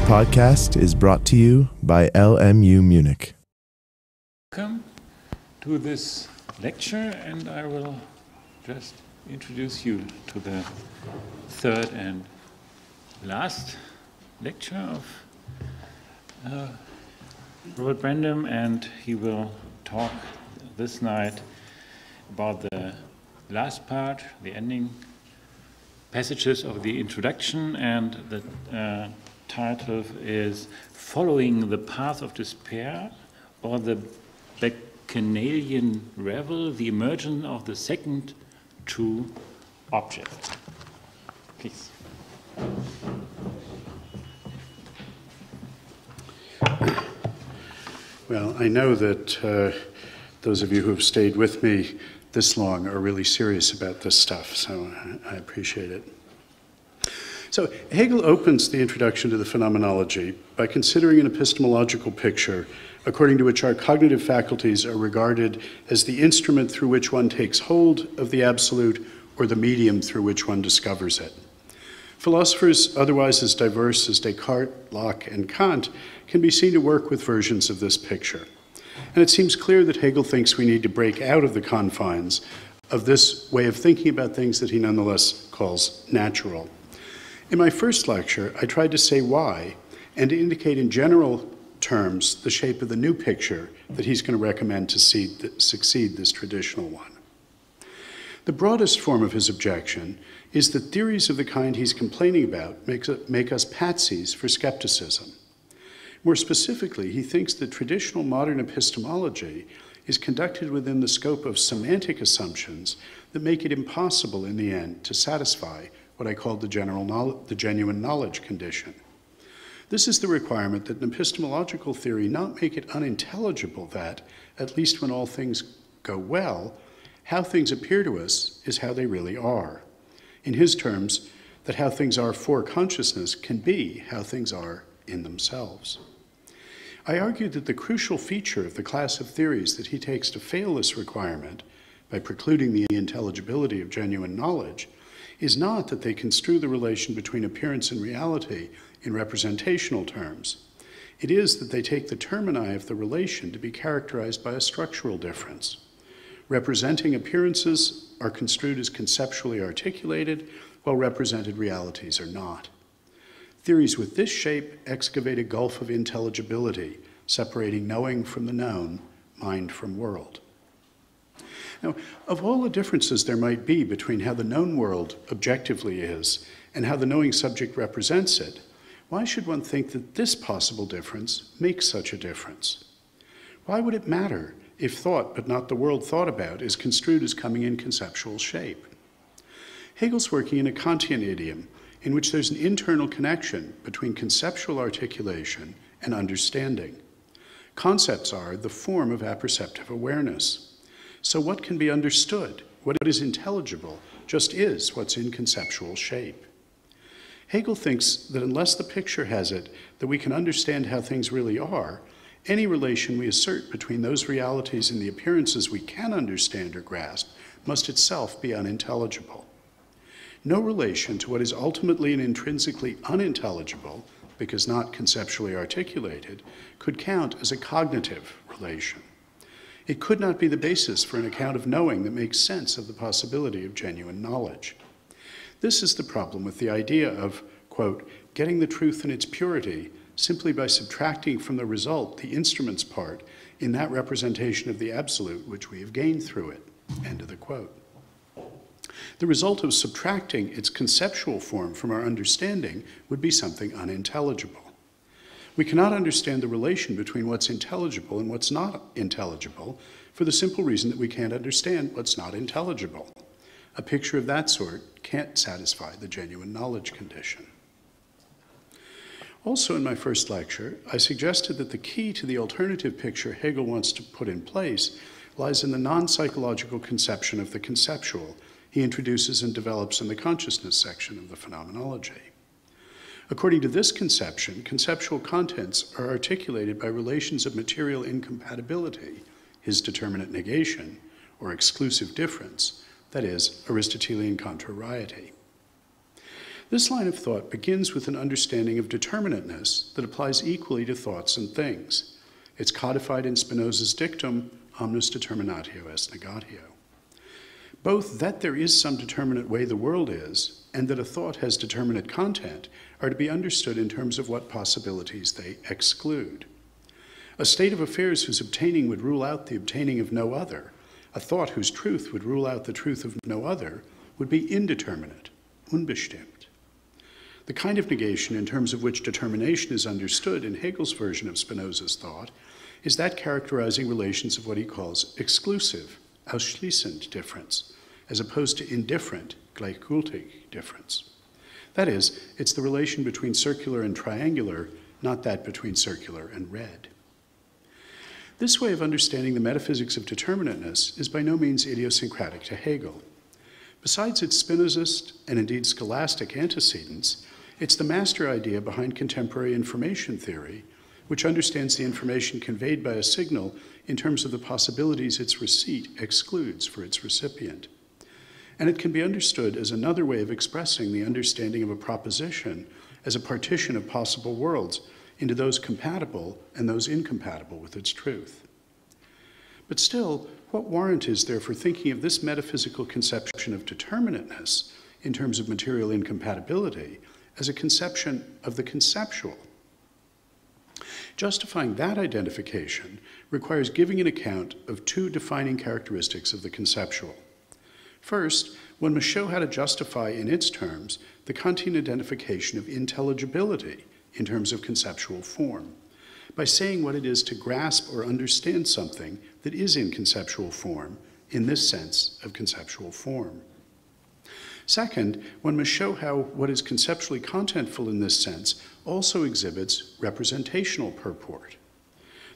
podcast is brought to you by LMU Munich. Welcome to this lecture, and I will just introduce you to the third and last lecture of Robert Brandom, and he will talk this night about the last part, the ending passages of the introduction, and the title is Following the Path of Despair, or the Bacchanalian Revel, the Emergence of the Second True Object. Please. Well, I know that those of you who have stayed with me this long are really serious about this stuff, so I appreciate it. So Hegel opens the introduction to the phenomenology by considering an epistemological picture according to which our cognitive faculties are regarded as the instrument through which one takes hold of the absolute or the medium through which one discovers it. Philosophers otherwise as diverse as Descartes, Locke, and Kant can be seen to work with versions of this picture. And it seems clear that Hegel thinks we need to break out of the confines of this way of thinking about things that he nonetheless calls natural. In my first lecture, I tried to say why and to indicate in general terms the shape of the new picture that he's going to recommend to succeed this traditional one. The broadest form of his objection is that theories of the kind he's complaining about make us patsies for skepticism. More specifically, he thinks that traditional modern epistemology is conducted within the scope of semantic assumptions that make it impossible in the end to satisfy what I called the genuine knowledge condition. This is the requirement that an epistemological theory not make it unintelligible that, at least when all things go well, how things appear to us is how they really are. In his terms, that how things are for consciousness can be how things are in themselves. I argued that the crucial feature of the class of theories that he takes to fail this requirement, by precluding the intelligibility of genuine knowledge, is not that they construe the relation between appearance and reality in representational terms. It is that they take the termini of the relation to be characterized by a structural difference. Representing appearances are construed as conceptually articulated, while represented realities are not. Theories with this shape excavate a gulf of intelligibility, separating knowing from the known, mind from world. Now, of all the differences there might be between how the known world objectively is and how the knowing subject represents it, why should one think that this possible difference makes such a difference? Why would it matter if thought, but not the world thought about, is construed as coming in conceptual shape? Hegel's working in a Kantian idiom in which there's an internal connection between conceptual articulation and understanding. Concepts are the form of apperceptive awareness. So what can be understood, what is intelligible, just is what's in conceptual shape. Hegel thinks that unless the picture has it that we can understand how things really are, any relation we assert between those realities and the appearances we can understand or grasp must itself be unintelligible. No relation to what is ultimately and intrinsically unintelligible, because not conceptually articulated, could count as a cognitive relation. It could not be the basis for an account of knowing that makes sense of the possibility of genuine knowledge. This is the problem with the idea of, quote, getting the truth in its purity simply by subtracting from the result the instrument's part in that representation of the absolute which we have gained through it, end of the quote. The result of subtracting its conceptual form from our understanding would be something unintelligible. We cannot understand the relation between what's intelligible and what's not intelligible for the simple reason that we can't understand what's not intelligible. A picture of that sort can't satisfy the genuine knowledge condition. Also in my first lecture, I suggested that the key to the alternative picture Hegel wants to put in place lies in the non-psychological conception of the conceptual he introduces and develops in the consciousness section of the phenomenology. According to this conception, conceptual contents are articulated by relations of material incompatibility, his determinate negation, or exclusive difference, that is, Aristotelian contrariety. This line of thought begins with an understanding of determinateness that applies equally to thoughts and things. It's codified in Spinoza's dictum, omnis determinatio est negatio. Both that there is some determinate way the world is, and that a thought has determinate content, are to be understood in terms of what possibilities they exclude. A state of affairs whose obtaining would rule out the obtaining of no other, a thought whose truth would rule out the truth of no other, would be indeterminate, unbestimmt. The kind of negation in terms of which determination is understood in Hegel's version of Spinoza's thought is that characterizing relations of what he calls exclusive, ausschließend difference, as opposed to indifferent, gleichgültig difference. That is, it's the relation between circular and triangular, not that between circular and red. This way of understanding the metaphysics of determinateness is by no means idiosyncratic to Hegel. Besides its Spinozist and indeed scholastic antecedents, it's the master idea behind contemporary information theory, which understands the information conveyed by a signal in terms of the possibilities its receipt excludes for its recipient. And it can be understood as another way of expressing the understanding of a proposition as a partition of possible worlds into those compatible and those incompatible with its truth. But still, what warrant is there for thinking of this metaphysical conception of determinateness in terms of material incompatibility as a conception of the conceptual? Justifying that identification requires giving an account of two defining characteristics of the conceptual. First, one must show how to justify in its terms the Kantian identification of intelligibility in terms of conceptual form, by saying what it is to grasp or understand something that is in conceptual form, in this sense of conceptual form. Second, one must show how what is conceptually contentful in this sense also exhibits representational purport.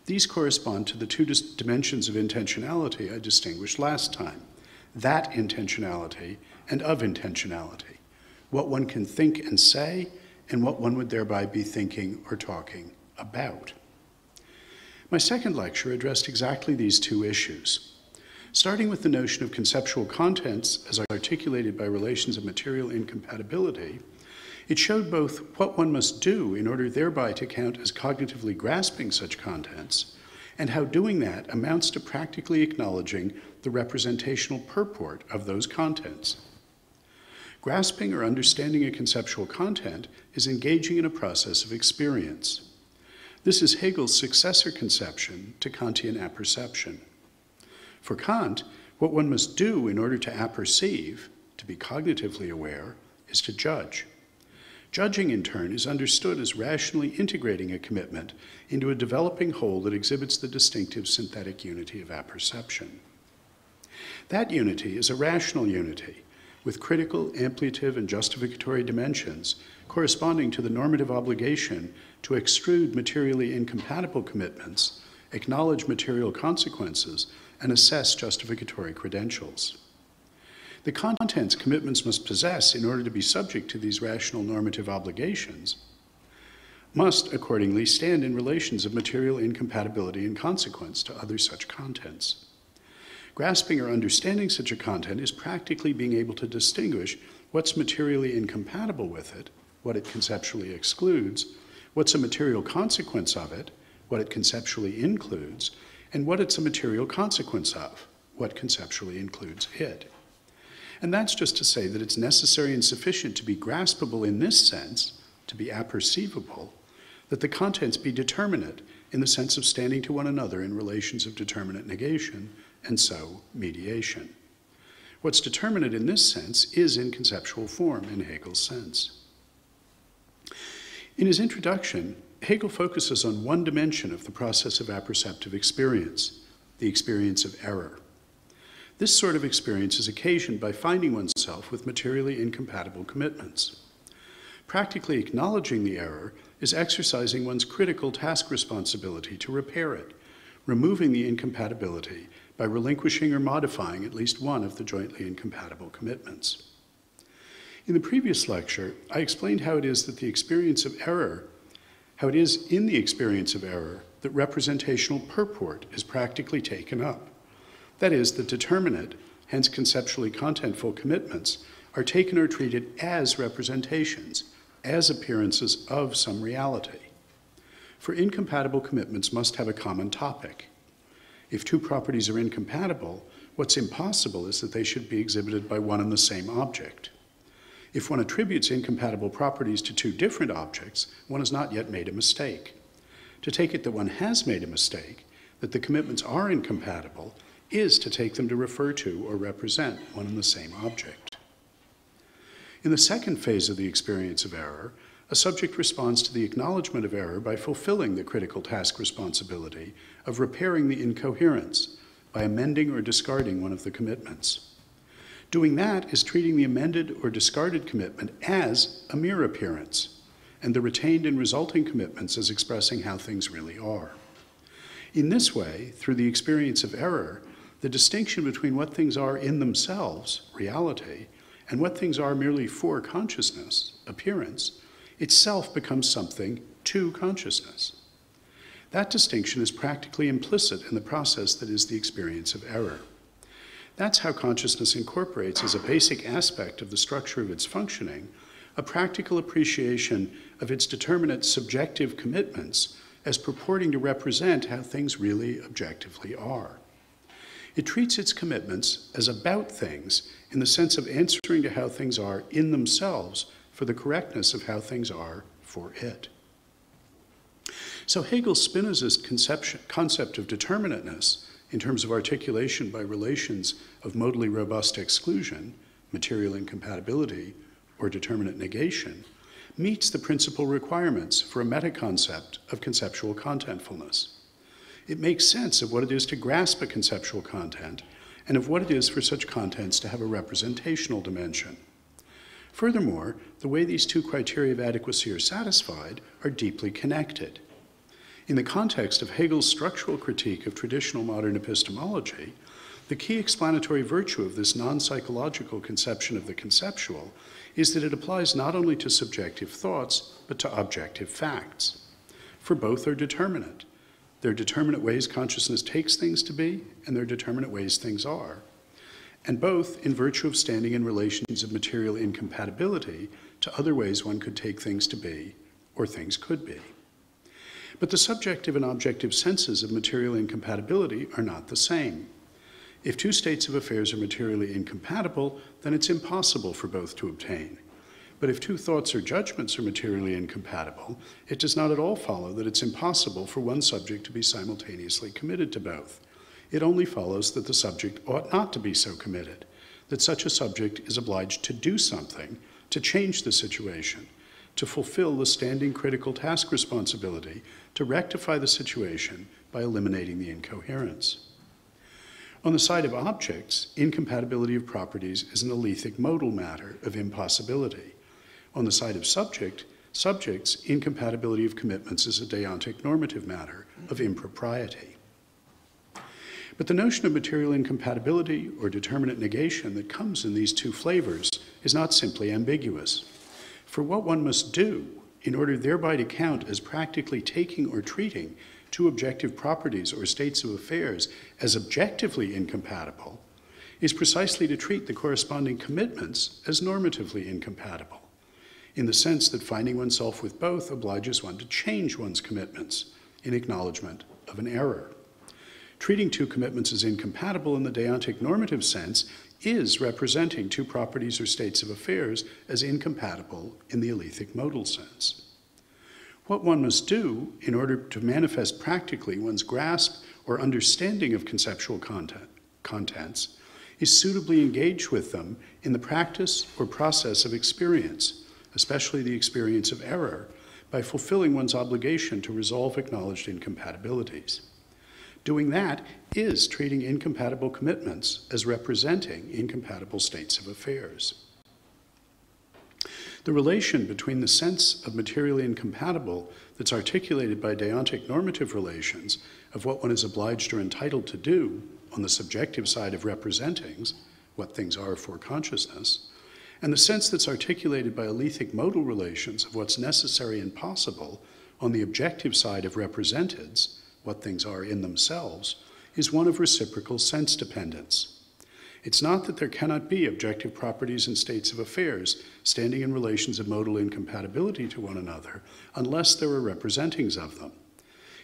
These correspond to the two dimensions of intentionality I distinguished last time, that intentionality and of intentionality, what one can think and say, and what one would thereby be thinking or talking about. My second lecture addressed exactly these two issues. Starting with the notion of conceptual contents as articulated by relations of material incompatibility, it showed both what one must do in order thereby to count as cognitively grasping such contents, and how doing that amounts to practically acknowledging the representational purport of those contents. Grasping or understanding a conceptual content is engaging in a process of experience. This is Hegel's successor conception to Kantian apperception. For Kant, what one must do in order to apperceive, to be cognitively aware, is to judge. Judging, in turn, is understood as rationally integrating a commitment into a developing whole that exhibits the distinctive synthetic unity of apperception. That unity is a rational unity, with critical, ampliative, and justificatory dimensions corresponding to the normative obligation to extrude materially incompatible commitments, acknowledge material consequences, and assess justificatory credentials. The contents commitments must possess in order to be subject to these rational normative obligations must accordingly stand in relations of material incompatibility and consequence to other such contents. Grasping or understanding such a content is practically being able to distinguish what's materially incompatible with it, what it conceptually excludes, what's a material consequence of it, what it conceptually includes, and what it's a material consequence of, what conceptually includes it. And that's just to say that it's necessary and sufficient to be graspable in this sense, to be apperceivable, that the contents be determinate in the sense of standing to one another in relations of determinate negation, and so mediation. What's determinate in this sense is in conceptual form in Hegel's sense. In his introduction, Hegel focuses on one dimension of the process of apperceptive experience, the experience of error. This sort of experience is occasioned by finding oneself with materially incompatible commitments. Practically acknowledging the error is exercising one's critical task responsibility to repair it, removing the incompatibility by relinquishing or modifying at least one of the jointly incompatible commitments. In the previous lecture, I explained how it is in the experience of error that representational purport is practically taken up. That is, the determinate, hence conceptually contentful commitments, are taken or treated as representations, as appearances of some reality. For incompatible commitments must have a common topic. If two properties are incompatible, what's impossible is that they should be exhibited by one and the same object. If one attributes incompatible properties to two different objects, one has not yet made a mistake. To take it that one has made a mistake, that the commitments are incompatible, is to take them to refer to or represent one and the same object. In the second phase of the experience of error, a subject responds to the acknowledgement of error by fulfilling the critical task responsibility of repairing the incoherence by amending or discarding one of the commitments. Doing that is treating the amended or discarded commitment as a mere appearance, and the retained and resulting commitments as expressing how things really are. In this way, through the experience of error, the distinction between what things are in themselves, reality, and what things are merely for consciousness, appearance, itself becomes something to consciousness. That distinction is practically implicit in the process that is the experience of error. That's how consciousness incorporates as a basic aspect of the structure of its functioning a practical appreciation of its determinate subjective commitments as purporting to represent how things really objectively are. It treats its commitments as about things in the sense of answering to how things are in themselves for the correctness of how things are for it. So Hegel's Spinozist concept of determinateness in terms of articulation by relations of modally robust exclusion, material incompatibility, or determinate negation, meets the principal requirements for a metaconcept of conceptual contentfulness. It makes sense of what it is to grasp a conceptual content and of what it is for such contents to have a representational dimension. Furthermore, the way these two criteria of adequacy are satisfied are deeply connected. In the context of Hegel's structural critique of traditional modern epistemology, the key explanatory virtue of this non-psychological conception of the conceptual is that it applies not only to subjective thoughts, but to objective facts. For both are determinate. They're determinate ways consciousness takes things to be, and they're determinate ways things are. And both in virtue of standing in relations of material incompatibility to other ways one could take things to be, or things could be. But the subjective and objective senses of material incompatibility are not the same. If two states of affairs are materially incompatible, then it's impossible for both to obtain. But if two thoughts or judgments are materially incompatible, it does not at all follow that it's impossible for one subject to be simultaneously committed to both. It only follows that the subject ought not to be so committed, that such a subject is obliged to do something to change the situation, to fulfill the standing critical task responsibility to rectify the situation by eliminating the incoherence. On the side of objects, incompatibility of properties is an alethic modal matter of impossibility. On the side of subjects, incompatibility of commitments is a deontic normative matter of impropriety. But the notion of material incompatibility or determinate negation that comes in these two flavors is not simply ambiguous. For what one must do in order thereby to count as practically taking or treating two objective properties or states of affairs as objectively incompatible is precisely to treat the corresponding commitments as normatively incompatible, in the sense that finding oneself with both obliges one to change one's commitments in acknowledgement of an error. Treating two commitments as incompatible in the deontic normative sense is representing two properties or states of affairs as incompatible in the alethic modal sense. What one must do in order to manifest practically one's grasp or understanding of conceptual contents is suitably engage with them in the practice or process of experience, especially the experience of error, by fulfilling one's obligation to resolve acknowledged incompatibilities. Doing that is treating incompatible commitments as representing incompatible states of affairs. The relation between the sense of materially incompatible that's articulated by deontic normative relations of what one is obliged or entitled to do on the subjective side of representings, what things are for consciousness, and the sense that's articulated by alethic modal relations of what's necessary and possible on the objective side of representeds, what things are in themselves, is one of reciprocal sense dependence. It's not that there cannot be objective properties and states of affairs standing in relations of modal incompatibility to one another unless there are representings of them.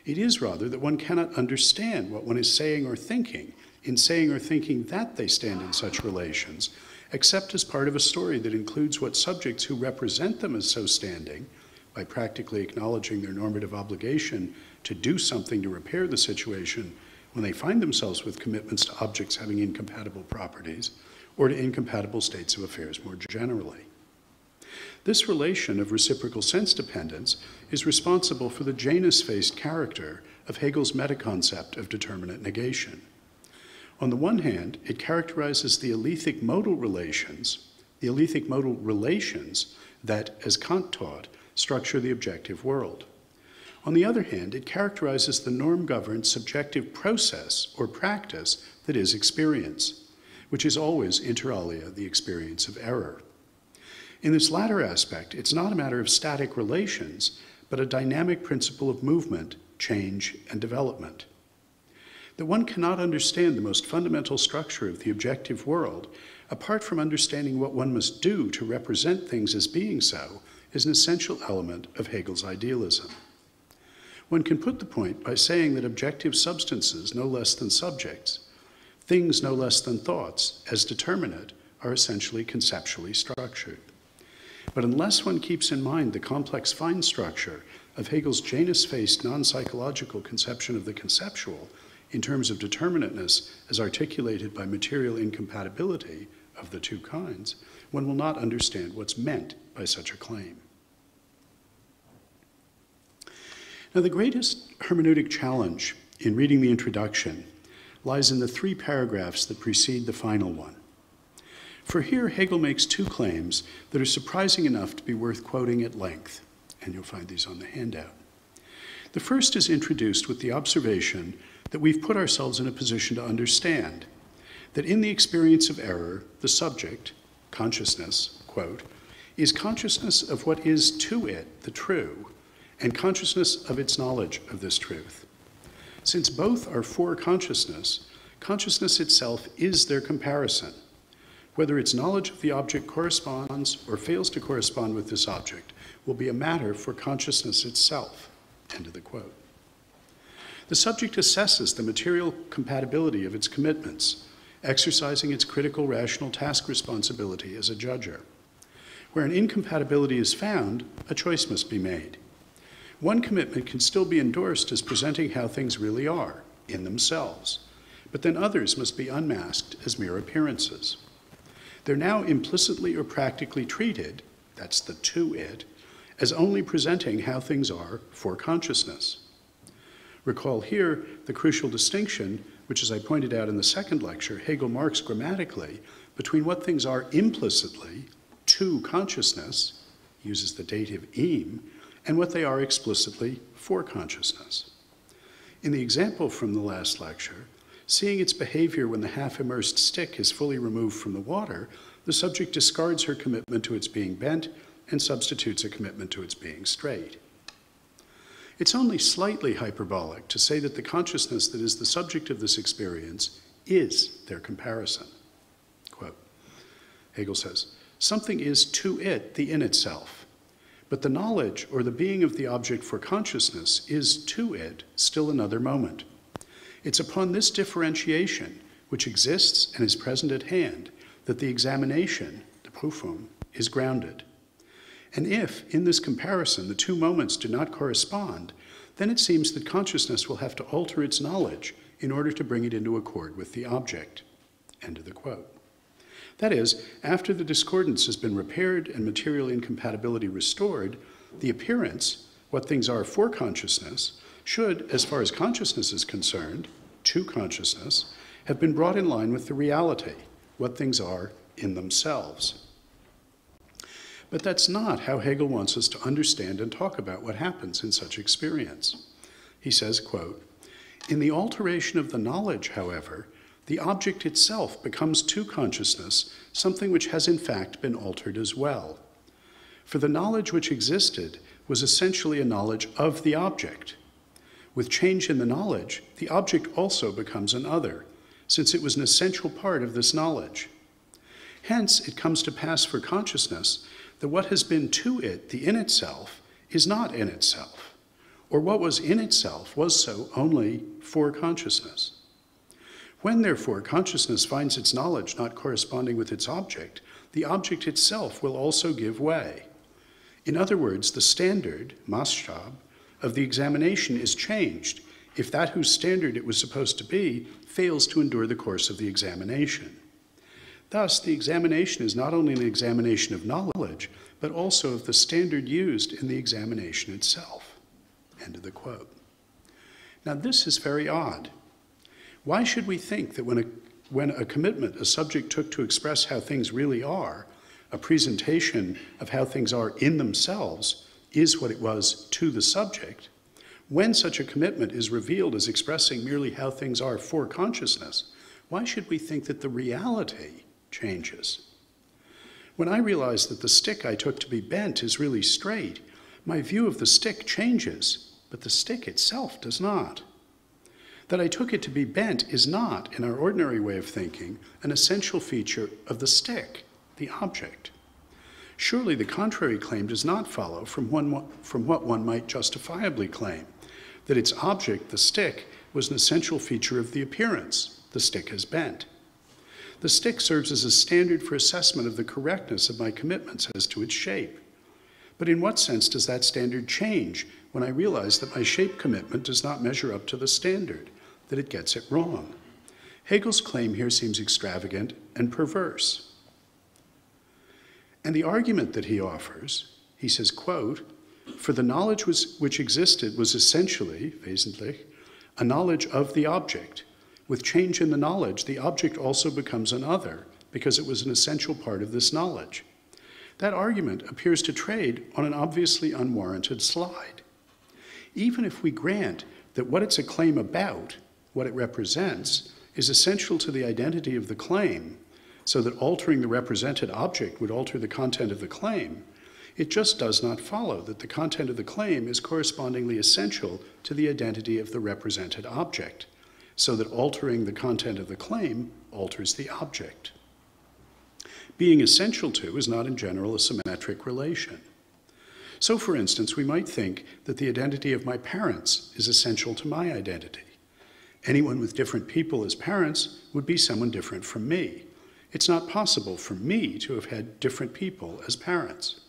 It is rather that one cannot understand what one is saying or thinking in saying or thinking that they stand in such relations, except as part of a story that includes what subjects who represent them as so standing, by practically acknowledging their normative obligation to do something to repair the situation when they find themselves with commitments to objects having incompatible properties, or to incompatible states of affairs more generally. This relation of reciprocal sense dependence is responsible for the Janus-faced character of Hegel's metaconcept of determinate negation. On the one hand, it characterizes the alethic modal relations that, as Kant taught, structure the objective world. On the other hand, it characterizes the norm-governed subjective process or practice that is experience, which is always inter alia the experience of error. In this latter aspect, it's not a matter of static relations, but a dynamic principle of movement, change, and development. That one cannot understand the most fundamental structure of the objective world apart from understanding what one must do to represent things as being so is an essential element of Hegel's idealism. One can put the point by saying that objective substances no less than subjects, things no less than thoughts, as determinate, are essentially conceptually structured. But unless one keeps in mind the complex fine structure of Hegel's Janus-faced non-psychological conception of the conceptual in terms of determinateness as articulated by material incompatibility of the two kinds, one will not understand what's meant by such a claim. Now, the greatest hermeneutic challenge in reading the introduction lies in the 3 paragraphs that precede the final one. For here, Hegel makes 2 claims that are surprising enough to be worth quoting at length, and you'll find these on the handout. The first is introduced with the observation that we've put ourselves in a position to understand that in the experience of error, the subject, consciousness, quote, is consciousness of what is to it the true, and consciousness of its knowledge of this truth. Since both are for consciousness, consciousness itself is their comparison. Whether its knowledge of the object corresponds or fails to correspond with this object will be a matter for consciousness itself. End of the quote. The subject assesses the material compatibility of its commitments, exercising its critical rational task responsibility as a judger. Where an incompatibility is found, a choice must be made. One commitment can still be endorsed as presenting how things really are, in themselves, but then others must be unmasked as mere appearances. They're now implicitly or practically treated, that's the to it, as only presenting how things are for consciousness. Recall here the crucial distinction, which as I pointed out in the second lecture, Hegel marks grammatically between what things are implicitly to consciousness, uses the dative ihm, and what they are explicitly for consciousness. In the example from the last lecture, seeing its behavior when the half-immersed stick is fully removed from the water, the subject discards her commitment to its being bent and substitutes a commitment to its being straight. It's only slightly hyperbolic to say that the consciousness that is the subject of this experience is their comparison. Quote, Hegel says, something is to it the in itself, but the knowledge or the being of the object for consciousness is to it still another moment. It's upon this differentiation, which exists and is present at hand, that the examination, the Prüfung, is grounded. And if, in this comparison, the 2 moments do not correspond, then it seems that consciousness will have to alter its knowledge in order to bring it into accord with the object. End of the quote. That is, after the discordance has been repaired and material incompatibility restored, the appearance, what things are for consciousness, should, as far as consciousness is concerned, to consciousness, have been brought in line with the reality, what things are in themselves. But that's not how Hegel wants us to understand and talk about what happens in such experience. He says, quote, in the alteration of the knowledge, however, the object itself becomes to consciousness something which has in fact been altered as well. For the knowledge which existed was essentially a knowledge of the object. With change in the knowledge, the object also becomes an other, since it was an essential part of this knowledge. Hence, it comes to pass for consciousness that what has been to it, the in itself, is not in itself, or what was in itself was so only for consciousness. When, therefore, consciousness finds its knowledge not corresponding with its object, the object itself will also give way. In other words, the standard, Maßstab, of the examination is changed if that whose standard it was supposed to be fails to endure the course of the examination. Thus, the examination is not only an examination of knowledge, but also of the standard used in the examination itself. End of the quote. Now, this is very odd. Why should we think that when a commitment a subject took to express how things really are, a presentation of how things are in themselves, is what it was to the subject, when such a commitment is revealed as expressing merely how things are for consciousness, why should we think that the reality changes? When I realize that the stick I took to be bent is really straight, my view of the stick changes, but the stick itself does not. That I took it to be bent is not, in our ordinary way of thinking, an essential feature of the stick, the object. Surely the contrary claim does not follow from what one might justifiably claim, that its object, the stick, was an essential feature of the appearance, the stick is bent. The stick serves as a standard for assessment of the correctness of my commitments as to its shape. But in what sense does that standard change when I realize that my shape commitment does not measure up to the standard, that it gets it wrong? Hegel's claim here seems extravagant and perverse. And the argument that he offers, he says, quote, "For the knowledge which existed was essentially, wesentlich, a knowledge of the object. With change in the knowledge, the object also becomes an other, because it was an essential part of this knowledge." That argument appears to trade on an obviously unwarranted slide. Even if we grant that what it's a claim about, what it represents, is essential to the identity of the claim, so that altering the represented object would alter the content of the claim, it just does not follow that the content of the claim is correspondingly essential to the identity of the represented object, so that altering the content of the claim alters the object. Being essential to is not in general a symmetric relation. So, for instance, we might think that the identity of my parents is essential to my identity. Anyone with different people as parents would be someone different from me. It's not possible for me to have had different people as parents.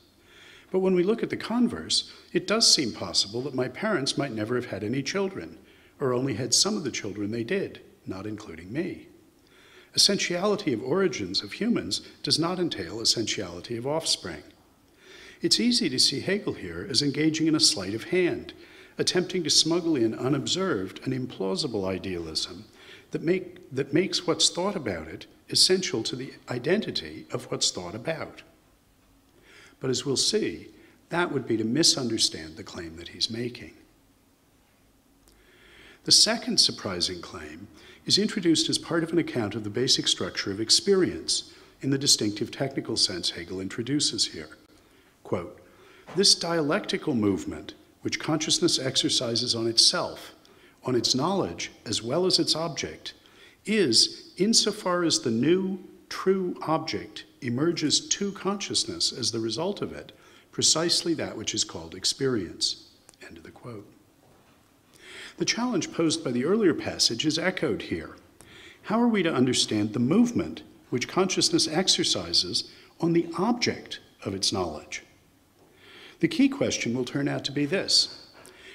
But when we look at the converse, it does seem possible that my parents might never have had any children, or only had some of the children they did, not including me. Essentiality of origins of humans does not entail essentiality of offspring. It's easy to see Hegel here as engaging in a sleight of hand, attempting to smuggle in unobserved an implausible idealism that makes what's thought about it essential to the identity of what's thought about. But as we'll see, that would be to misunderstand the claim that he's making. The second surprising claim is introduced as part of an account of the basic structure of experience in the distinctive technical sense Hegel introduces here. Quote, "This dialectical movement, which consciousness exercises on itself, on its knowledge as well as its object, is, insofar as the new, true object emerges to consciousness as the result of it, precisely that which is called experience." End of the quote. The challenge posed by the earlier passage is echoed here. How are we to understand the movement which consciousness exercises on the object of its knowledge? The key question will turn out to be this.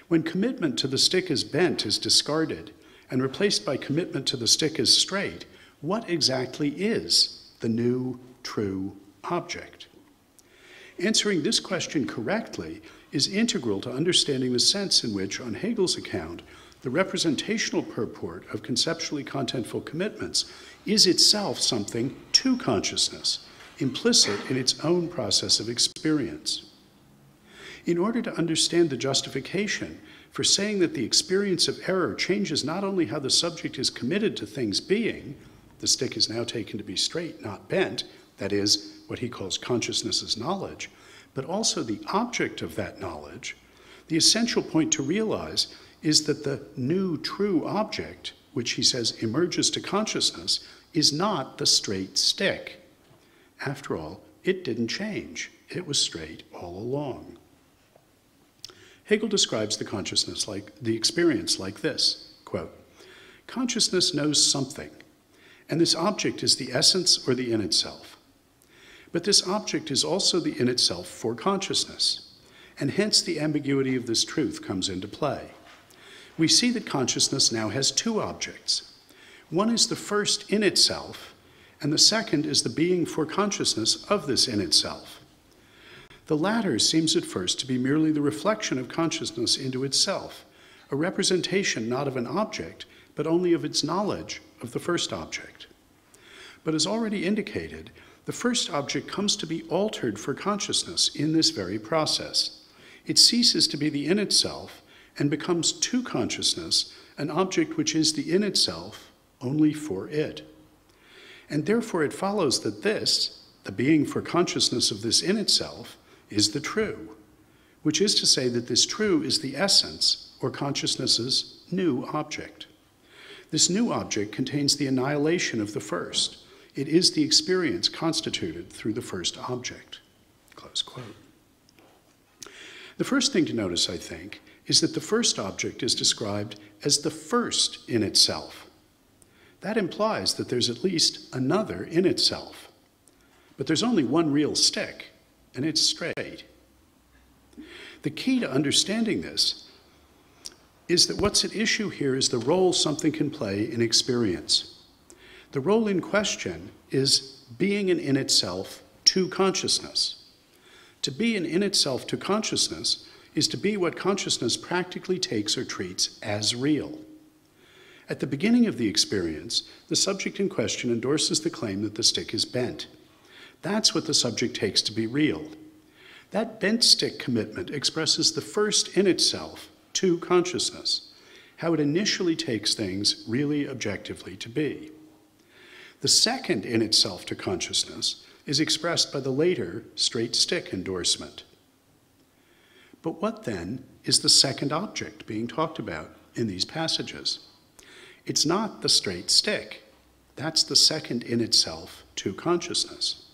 When commitment to the stick as bent is discarded and replaced by commitment to the stick as straight, what exactly is the new, true object? Answering this question correctly is integral to understanding the sense in which, on Hegel's account, the representational purport of conceptually contentful commitments is itself something to consciousness, implicit in its own process of experience. In order to understand the justification for saying that the experience of error changes not only how the subject is committed to things being, the stick is now taken to be straight, not bent, that is, what he calls consciousness's knowledge, but also the object of that knowledge, the essential point to realize is that the new true object which he says emerges to consciousness, is not the straight stick. After all, it didn't change. It was straight all along. Hegel describes the experience like this, quote, consciousness knows something, and this object is the essence or the in itself. But this object is also the in itself for consciousness, and hence the ambiguity of this truth comes into play. We see that consciousness now has two objects. One is the first in itself, and the second is the being for consciousness of this in itself. The latter seems at first to be merely the reflection of consciousness into itself, a representation not of an object, but only of its knowledge of the first object. But as already indicated, the first object comes to be altered for consciousness in this very process. It ceases to be the in itself and becomes to consciousness an object which is the in itself only for it. And therefore it follows that this, the being for consciousness of this in itself, is the true, which is to say that this true is the essence or consciousness's new object. This new object contains the annihilation of the first. It is the experience constituted through the first object. Close quote. The first thing to notice, I think, is that the first object is described as the first in itself. That implies that there's at least another in itself. But there's only one real stick, and it's straight. The key to understanding this is that what's at issue here is the role something can play in experience. The role in question is being an in itself to consciousness. To be an in itself to consciousness is to be what consciousness practically takes or treats as real. At the beginning of the experience, the subject in question endorses the claim that the stick is bent. That's what the subject takes to be real. That bent stick commitment expresses the first in itself to consciousness, how it initially takes things really objectively to be. The second in itself to consciousness is expressed by the later straight stick endorsement. But what then is the second object being talked about in these passages? It's not the straight stick. That's the second in itself to consciousness.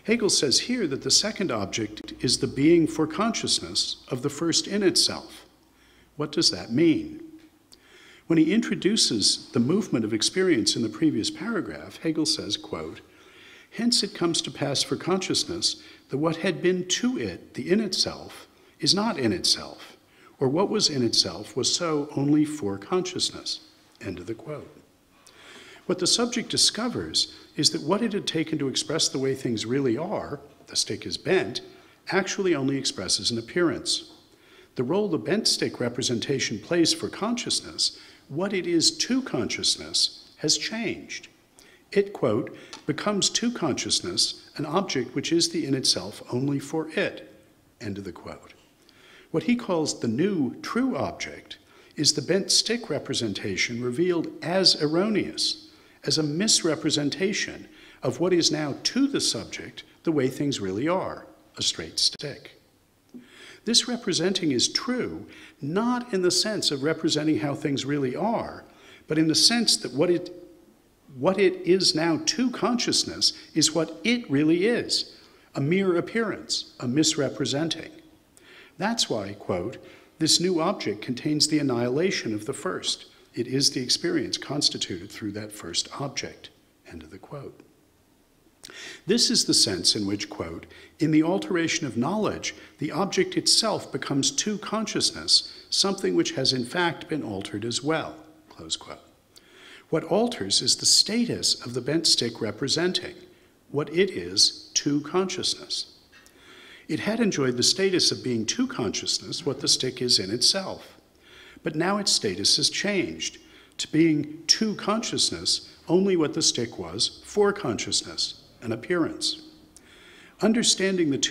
Hegel says here that the second object is the being for consciousness of the first in itself. What does that mean? When he introduces the movement of experience in the previous paragraph, Hegel says, quote, hence it comes to pass for consciousness that what had been to it, the in itself, is not in itself, or what was in itself was so only for consciousness. End of the quote. What the subject discovers is that what it had taken to express the way things really are, the stick is bent, actually only expresses an appearance. The role the bent stick representation plays for consciousness, what it is to consciousness, has changed. It, quote, becomes to consciousness an object which is the in itself only for it, end of the quote. What he calls the new true object is the bent stick representation revealed as erroneous, as a misrepresentation of what is now to the subject the way things really are, a straight stick. This representing is true, not in the sense of representing how things really are, but in the sense that what it is now to consciousness is what it really is, a mere appearance, a misrepresenting. That's why, quote, this new object contains the annihilation of the first. It is the experience constituted through that first object, end of the quote. This is the sense in which, quote, in the alteration of knowledge, the object itself becomes to consciousness, something which has in fact been altered as well, close quote. What alters is the status of the bent stick representing what it is to consciousness. It had enjoyed the status of being to consciousness what the stick is in itself. But now its status has changed to being to consciousness only what the stick was for consciousness, an appearance. Understanding that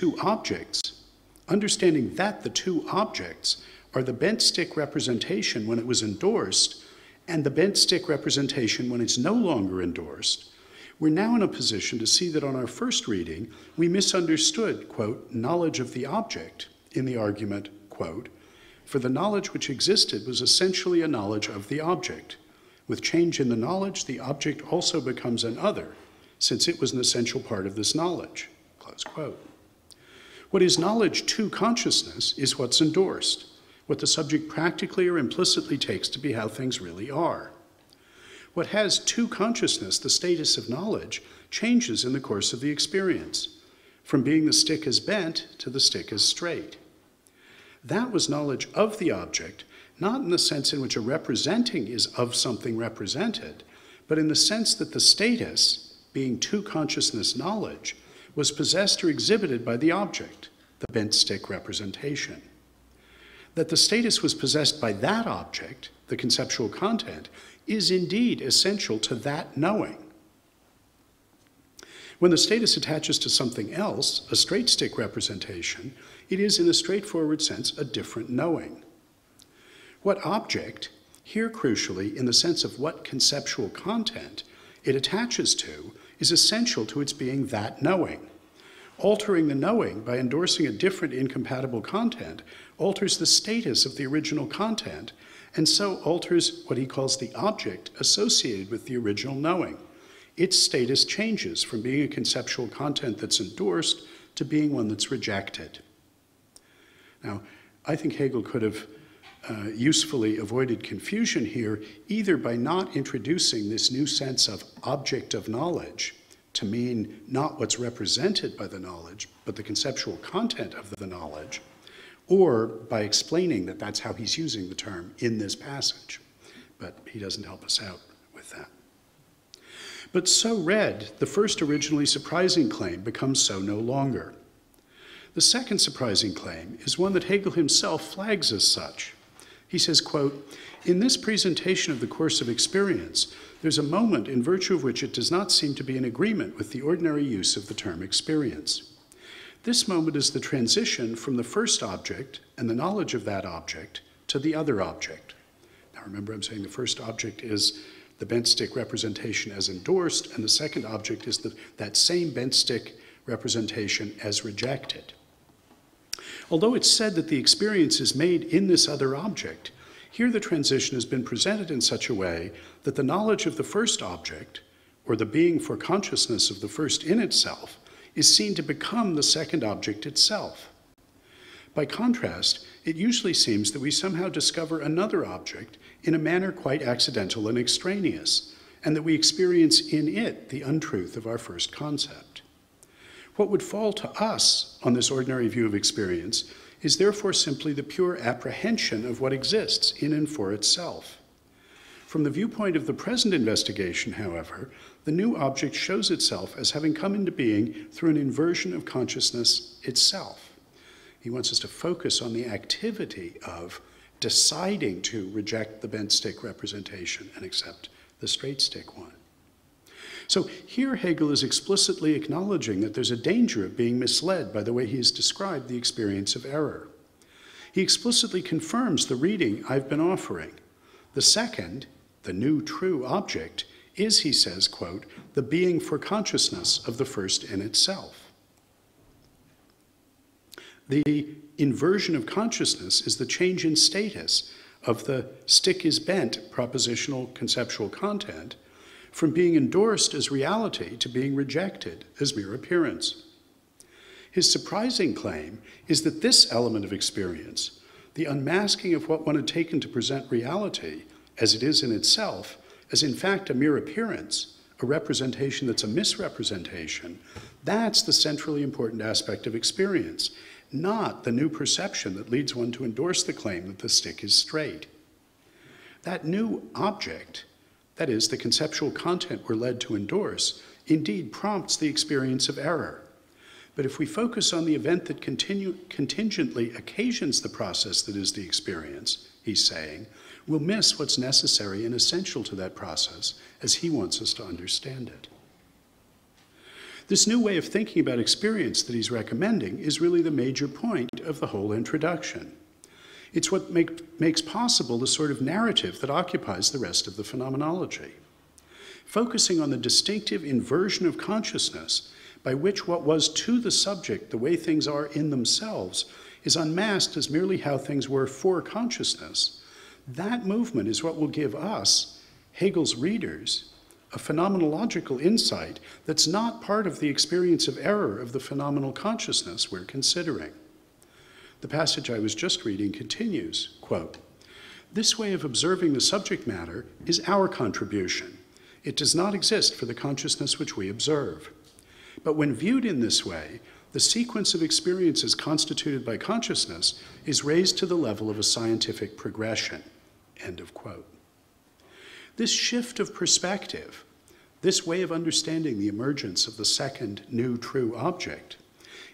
the two objects are the bent stick representation when it was endorsed and the bent stick representation when it's no longer endorsed, we're now in a position to see that on our first reading, we misunderstood, quote, knowledge of the object in the argument, quote, for the knowledge which existed was essentially a knowledge of the object, With change in the knowledge, the object also becomes an other, since it was an essential part of this knowledge." Close quote. What is knowledge to consciousness is what's endorsed, what the subject practically or implicitly takes to be how things really are. What has to consciousness the status of knowledge changes in the course of the experience, from being the stick is bent to the stick is straight. That was knowledge of the object, not in the sense in which a representing is of something represented, but in the sense that the status, being to consciousness knowledge, was possessed or exhibited by the object, the bent stick representation. That the status was possessed by that object, the conceptual content, is indeed essential to that knowing. When the status attaches to something else, a straight stick representation, it is in a straightforward sense a different knowing. What object, here crucially in the sense of what conceptual content it attaches to, is essential to its being that knowing. Altering the knowing by endorsing a different incompatible content alters the status of the original content, and so alters what he calls the object associated with the original knowing. Its status changes from being a conceptual content that's endorsed to being one that's rejected. Now, I think Hegel could have usefully avoided confusion here, either by not introducing this new sense of object of knowledge to mean not what's represented by the knowledge, but the conceptual content of the knowledge, or by explaining that that's how he's using the term in this passage. But he doesn't help us out with that. But so read, the first originally surprising claim becomes so no longer. The second surprising claim is one that Hegel himself flags as such. He says, quote, "In this presentation of the course of experience, there's a moment in virtue of which it does not seem to be in agreement with the ordinary use of the term experience. This moment is the transition from the first object and the knowledge of that object to the other object." Now remember, I'm saying the first object is the bent stick representation as endorsed, and the second object is that same bent stick representation as rejected. Although it's said that the experience is made in this other object, here the transition has been presented in such a way that the knowledge of the first object, or the being for consciousness of the first in itself, is seen to become the second object itself. By contrast, it usually seems that we somehow discover another object in a manner quite accidental and extraneous, and that we experience in it the untruth of our first concept. What would fall to us on this ordinary view of experience is therefore simply the pure apprehension of what exists in and for itself. From the viewpoint of the present investigation, however, the new object shows itself as having come into being through an inversion of consciousness itself. He wants us to focus on the activity of deciding to reject the bent stick representation and accept the straight stick one. So here Hegel is explicitly acknowledging that there's a danger of being misled by the way he has described the experience of error. He explicitly confirms the reading I've been offering. The second, the new true object, is, he says, quote, "the being for consciousness of the first in itself." The inversion of consciousness is the change in status of the stick is bent propositional conceptual content from being endorsed as reality to being rejected as mere appearance. His surprising claim is that this element of experience, the unmasking of what one had taken to present reality as it is in itself, as in fact a mere appearance, a representation that's a misrepresentation, that's the centrally important aspect of experience, not the new perception that leads one to endorse the claim that the stick is straight. That new object, that is, the conceptual content we're led to endorse, indeed prompts the experience of error. But if we focus on the event that contingently occasions the process that is the experience, he's saying, we'll miss what's necessary and essential to that process as he wants us to understand it. This new way of thinking about experience that he's recommending is really the major point of the whole introduction. It's what makes possible the sort of narrative that occupies the rest of the phenomenology. Focusing on the distinctive inversion of consciousness by which what was to the subject the way things are in themselves is unmasked as merely how things were for consciousness, that movement is what will give us, Hegel's readers a phenomenological insight that's not part of the experience of error of the phenomenal consciousness we're considering. The passage I was just reading continues, quote, "This way of observing the subject matter is our contribution. It does not exist for the consciousness which we observe. But when viewed in this way, the sequence of experiences constituted by consciousness is raised to the level of a scientific progression." End of quote. This shift of perspective, this way of understanding the emergence of the second new true object,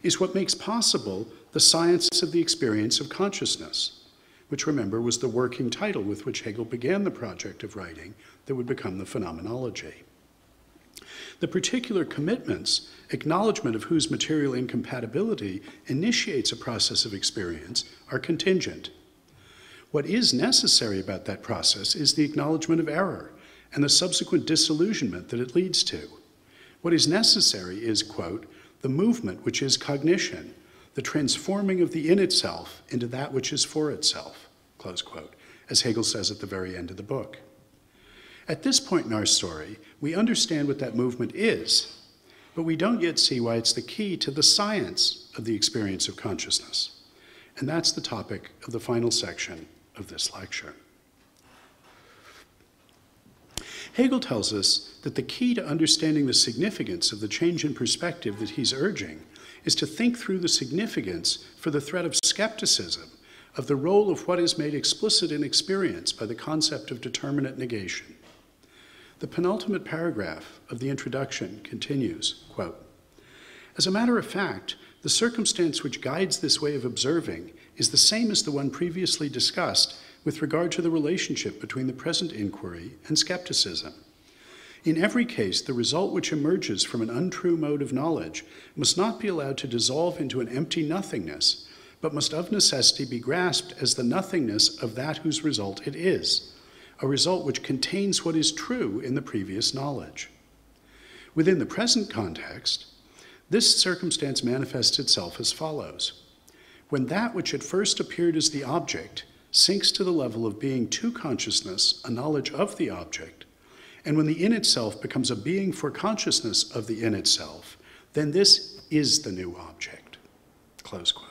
is what makes possible the science of the experience of consciousness, which, remember, was the working title with which Hegel began the project of writing that would become the phenomenology. The particular commitments, acknowledgement of whose material incompatibility initiates a process of experience, are contingent. What is necessary about that process is the acknowledgement of error and the subsequent disillusionment that it leads to. What is necessary is, quote, "the movement which is cognition, the transforming of the in itself into that which is for itself," close quote, as Hegel says at the very end of the book. At this point in our story, we understand what that movement is, but we don't yet see why it's the key to the science of the experience of consciousness. And that's the topic of the final section of this lecture. Hegel tells us that the key to understanding the significance of the change in perspective that he's urging is to think through the significance for the threat of skepticism of the role of what is made explicit in experience by the concept of determinate negation. The penultimate paragraph of the introduction continues, quote, "As a matter of fact, the circumstance which guides this way of observing is the same as the one previously discussed with regard to the relationship between the present inquiry and skepticism. In every case, the result which emerges from an untrue mode of knowledge must not be allowed to dissolve into an empty nothingness, but must of necessity be grasped as the nothingness of that whose result it is, a result which contains what is true in the previous knowledge. Within the present context, this circumstance manifests itself as follows. When that which at first appeared as the object sinks to the level of being to consciousness a knowledge of the object, and when the in itself becomes a being for consciousness of the in itself, then this is the new object," close quote.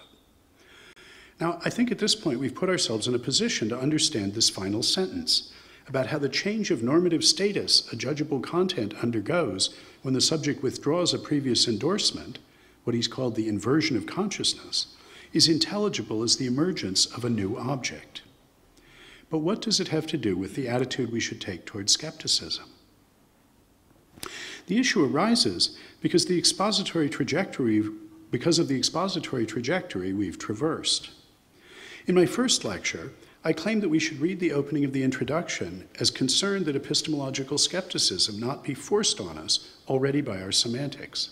Now, I think at this point we've put ourselves in a position to understand this final sentence about how the change of normative status a judgeable content undergoes when the subject withdraws a previous endorsement, what he's called the inversion of consciousness, is intelligible as the emergence of a new object. But what does it have to do with the attitude we should take towards skepticism? The issue arises because of the expository trajectory we've traversed. In my first lecture, I claimed that we should read the opening of the introduction as concerned that epistemological skepticism not be forced on us already by our semantics.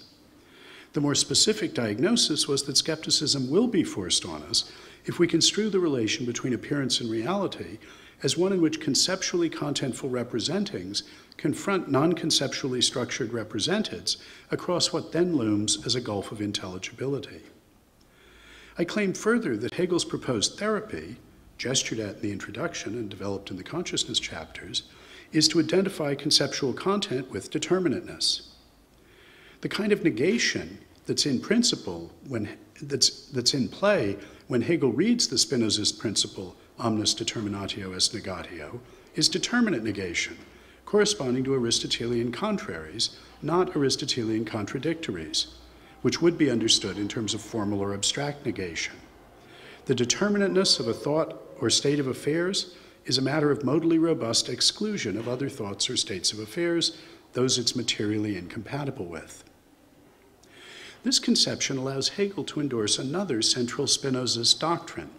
The more specific diagnosis was that skepticism will be forced on us if we construe the relation between appearance and reality as one in which conceptually contentful representings confront non-conceptually structured representeds across what then looms as a gulf of intelligibility. I claimed further that Hegel's proposed therapy, gestured at in the introduction and developed in the consciousness chapters, is to identify conceptual content with determinateness. The kind of negation that's in principle that's in play when Hegel reads the Spinozist principle omnis determinatio est negatio is determinate negation, corresponding to Aristotelian contraries, not Aristotelian contradictories, which would be understood in terms of formal or abstract negation. The determinateness of a thought or state of affairs is a matter of modally robust exclusion of other thoughts or states of affairs, those it's materially incompatible with. This conception allows Hegel to endorse another central Spinozist doctrine.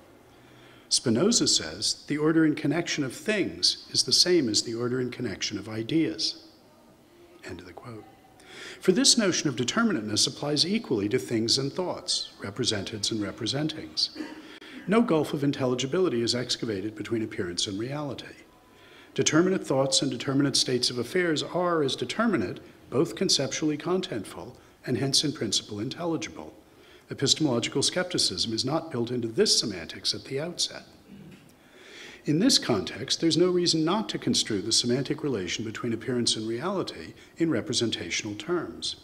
Spinoza says the order and connection of things is the same as the order and connection of ideas. End of the quote. For this notion of determinateness applies equally to things and thoughts, representeds and representings. No gulf of intelligibility is excavated between appearance and reality. Determinate thoughts and determinate states of affairs are, as determinate, both conceptually contentful and hence in principle intelligible. Epistemological skepticism is not built into this semantics at the outset. In this context, there's no reason not to construe the semantic relation between appearance and reality in representational terms.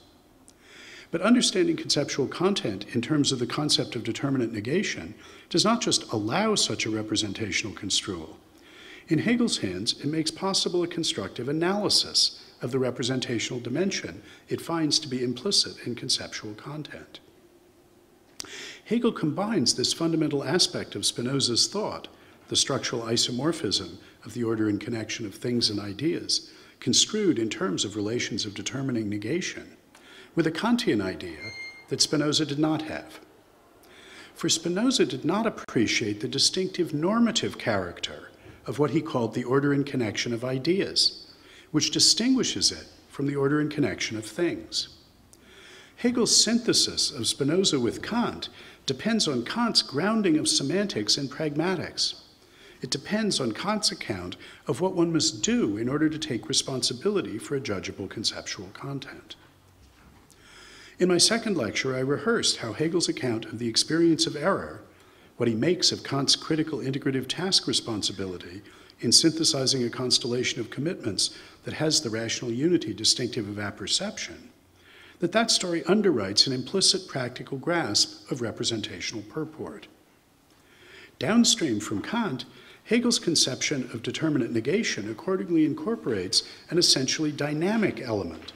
But understanding conceptual content in terms of the concept of determinate negation does not just allow such a representational construal. In Hegel's hands, it makes possible a constructive analysis of the representational dimension it finds to be implicit in conceptual content. Hegel combines this fundamental aspect of Spinoza's thought, the structural isomorphism of the order and connection of things and ideas, construed in terms of relations of determining negation, with a Kantian idea that Spinoza did not have. For Spinoza did not appreciate the distinctive normative character of what he called the order and connection of ideas, which distinguishes it from the order and connection of things. Hegel's synthesis of Spinoza with Kant depends on Kant's grounding of semantics in pragmatics. It depends on Kant's account of what one must do in order to take responsibility for a judgeable conceptual content. In my second lecture, I rehearsed how Hegel's account of the experience of error, what he makes of Kant's critical integrative task responsibility in synthesizing a constellation of commitments that has the rational unity distinctive of apperception, that story underwrites an implicit practical grasp of representational purport. Downstream from Kant, Hegel's conception of determinate negation accordingly incorporates an essentially dynamic element.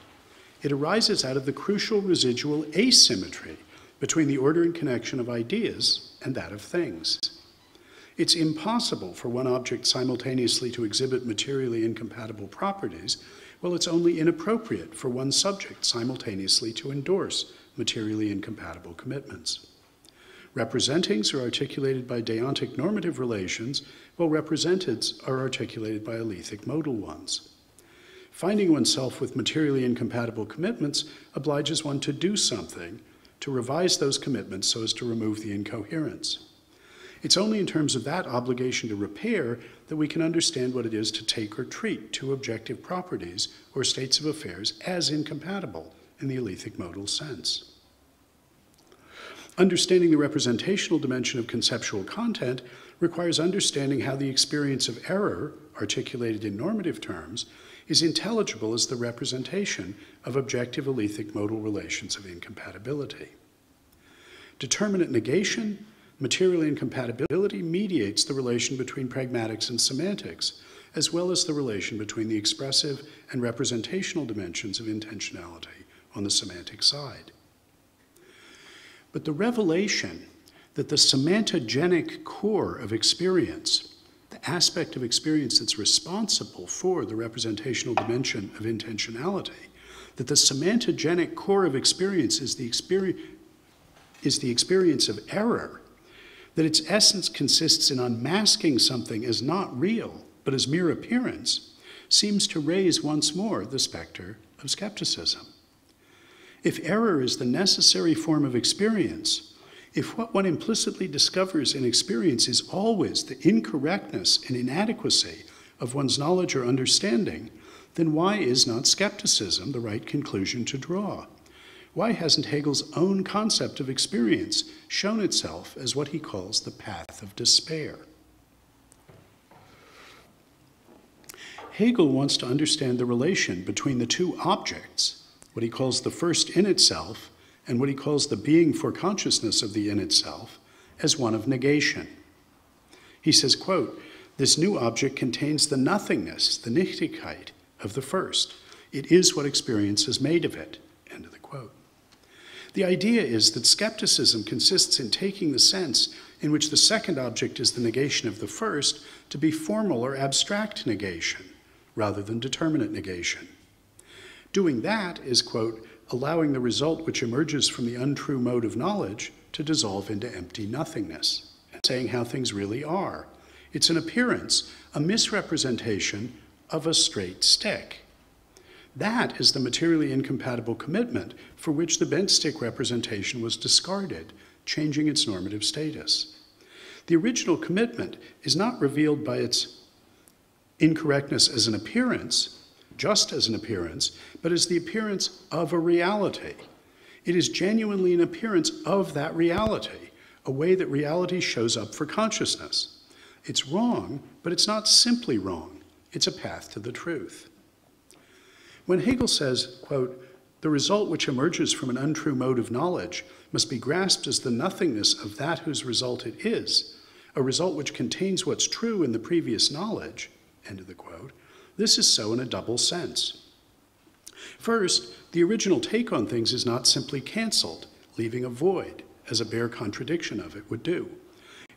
It arises out of the crucial residual asymmetry between the order and connection of ideas and that of things. It's impossible for one object simultaneously to exhibit materially incompatible properties, while it's only inappropriate for one subject simultaneously to endorse materially incompatible commitments. Representings are articulated by deontic normative relations, while representeds are articulated by alethic modal ones. Finding oneself with materially incompatible commitments obliges one to do something, to revise those commitments so as to remove the incoherence. It's only in terms of that obligation to repair that we can understand what it is to take or treat two objective properties or states of affairs as incompatible in the alethic modal sense. Understanding the representational dimension of conceptual content requires understanding how the experience of error, articulated in normative terms, is intelligible as the representation of objective alethic modal relations of incompatibility. Determinate negation, material incompatibility, mediates the relation between pragmatics and semantics, as well as the relation between the expressive and representational dimensions of intentionality on the semantic side. But the revelation that the semantogenic core of experience, the aspect of experience that's responsible for the representational dimension of intentionality, that the semantogenic core of experience is the experience of error, that its essence consists in unmasking something as not real, but as mere appearance, seems to raise once more the specter of skepticism. If error is the necessary form of experience, if what one implicitly discovers in experience is always the incorrectness and inadequacy of one's knowledge or understanding, then why is not skepticism the right conclusion to draw? Why hasn't Hegel's own concept of experience shown itself as what he calls the path of despair? Hegel wants to understand the relation between the two objects, what he calls the first in itself and what he calls the being for consciousness of the in itself, as one of negation. He says, quote, "This new object contains the nothingness, the Nichtigkeit, of the first. It is what experience has made of it," end of the quote. The idea is that skepticism consists in taking the sense in which the second object is the negation of the first to be formal or abstract negation, rather than determinate negation. Doing that is, quote, "allowing the result which emerges from the untrue mode of knowledge to dissolve into empty nothingness," and saying how things really are. It's an appearance, a misrepresentation of a straight stick. That is the materially incompatible commitment for which the bent stick representation was discarded, changing its normative status. The original commitment is not revealed by its incorrectness as an appearance, just as an appearance, but as the appearance of a reality. It is genuinely an appearance of that reality, a way that reality shows up for consciousness, It's wrong, but it's not simply wrong. It's a path to the truth. When Hegel says, quote, "The result which emerges from an untrue mode of knowledge must be grasped as the nothingness of that whose result it is, a result which contains what's true in the previous knowledge," end of the quote, this is so in a double sense. First, the original take on things is not simply canceled, leaving a void, as a bare contradiction of it would do.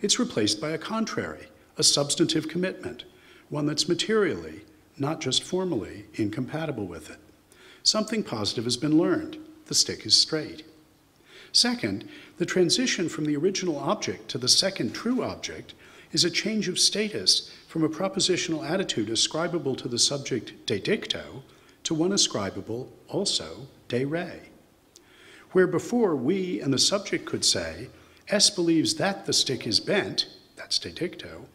It's replaced by a contrary, a substantive commitment, one that's materially, not just formally, incompatible with it. Something positive has been learned. The stick is straight. Second, the transition from the original object to the second true object is a change of status from a propositional attitude ascribable to the subject de dicto to one ascribable also de re. Where before we and the subject could say, S believes that the stick is bent, that's de dicto,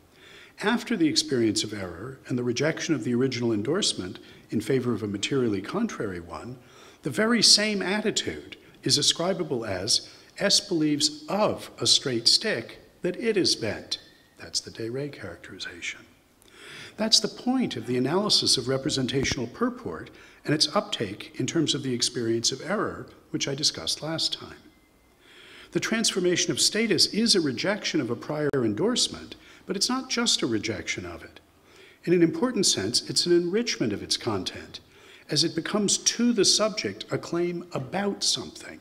after the experience of error and the rejection of the original endorsement in favor of a materially contrary one, the very same attitude is ascribable as S believes of a straight stick that it is bent. That's the de re characterization. That's the point of the analysis of representational purport and its uptake in terms of the experience of error, which I discussed last time. The transformation of status is a rejection of a prior endorsement, but it's not just a rejection of it. In an important sense, it's an enrichment of its content, as it becomes to the subject a claim about something.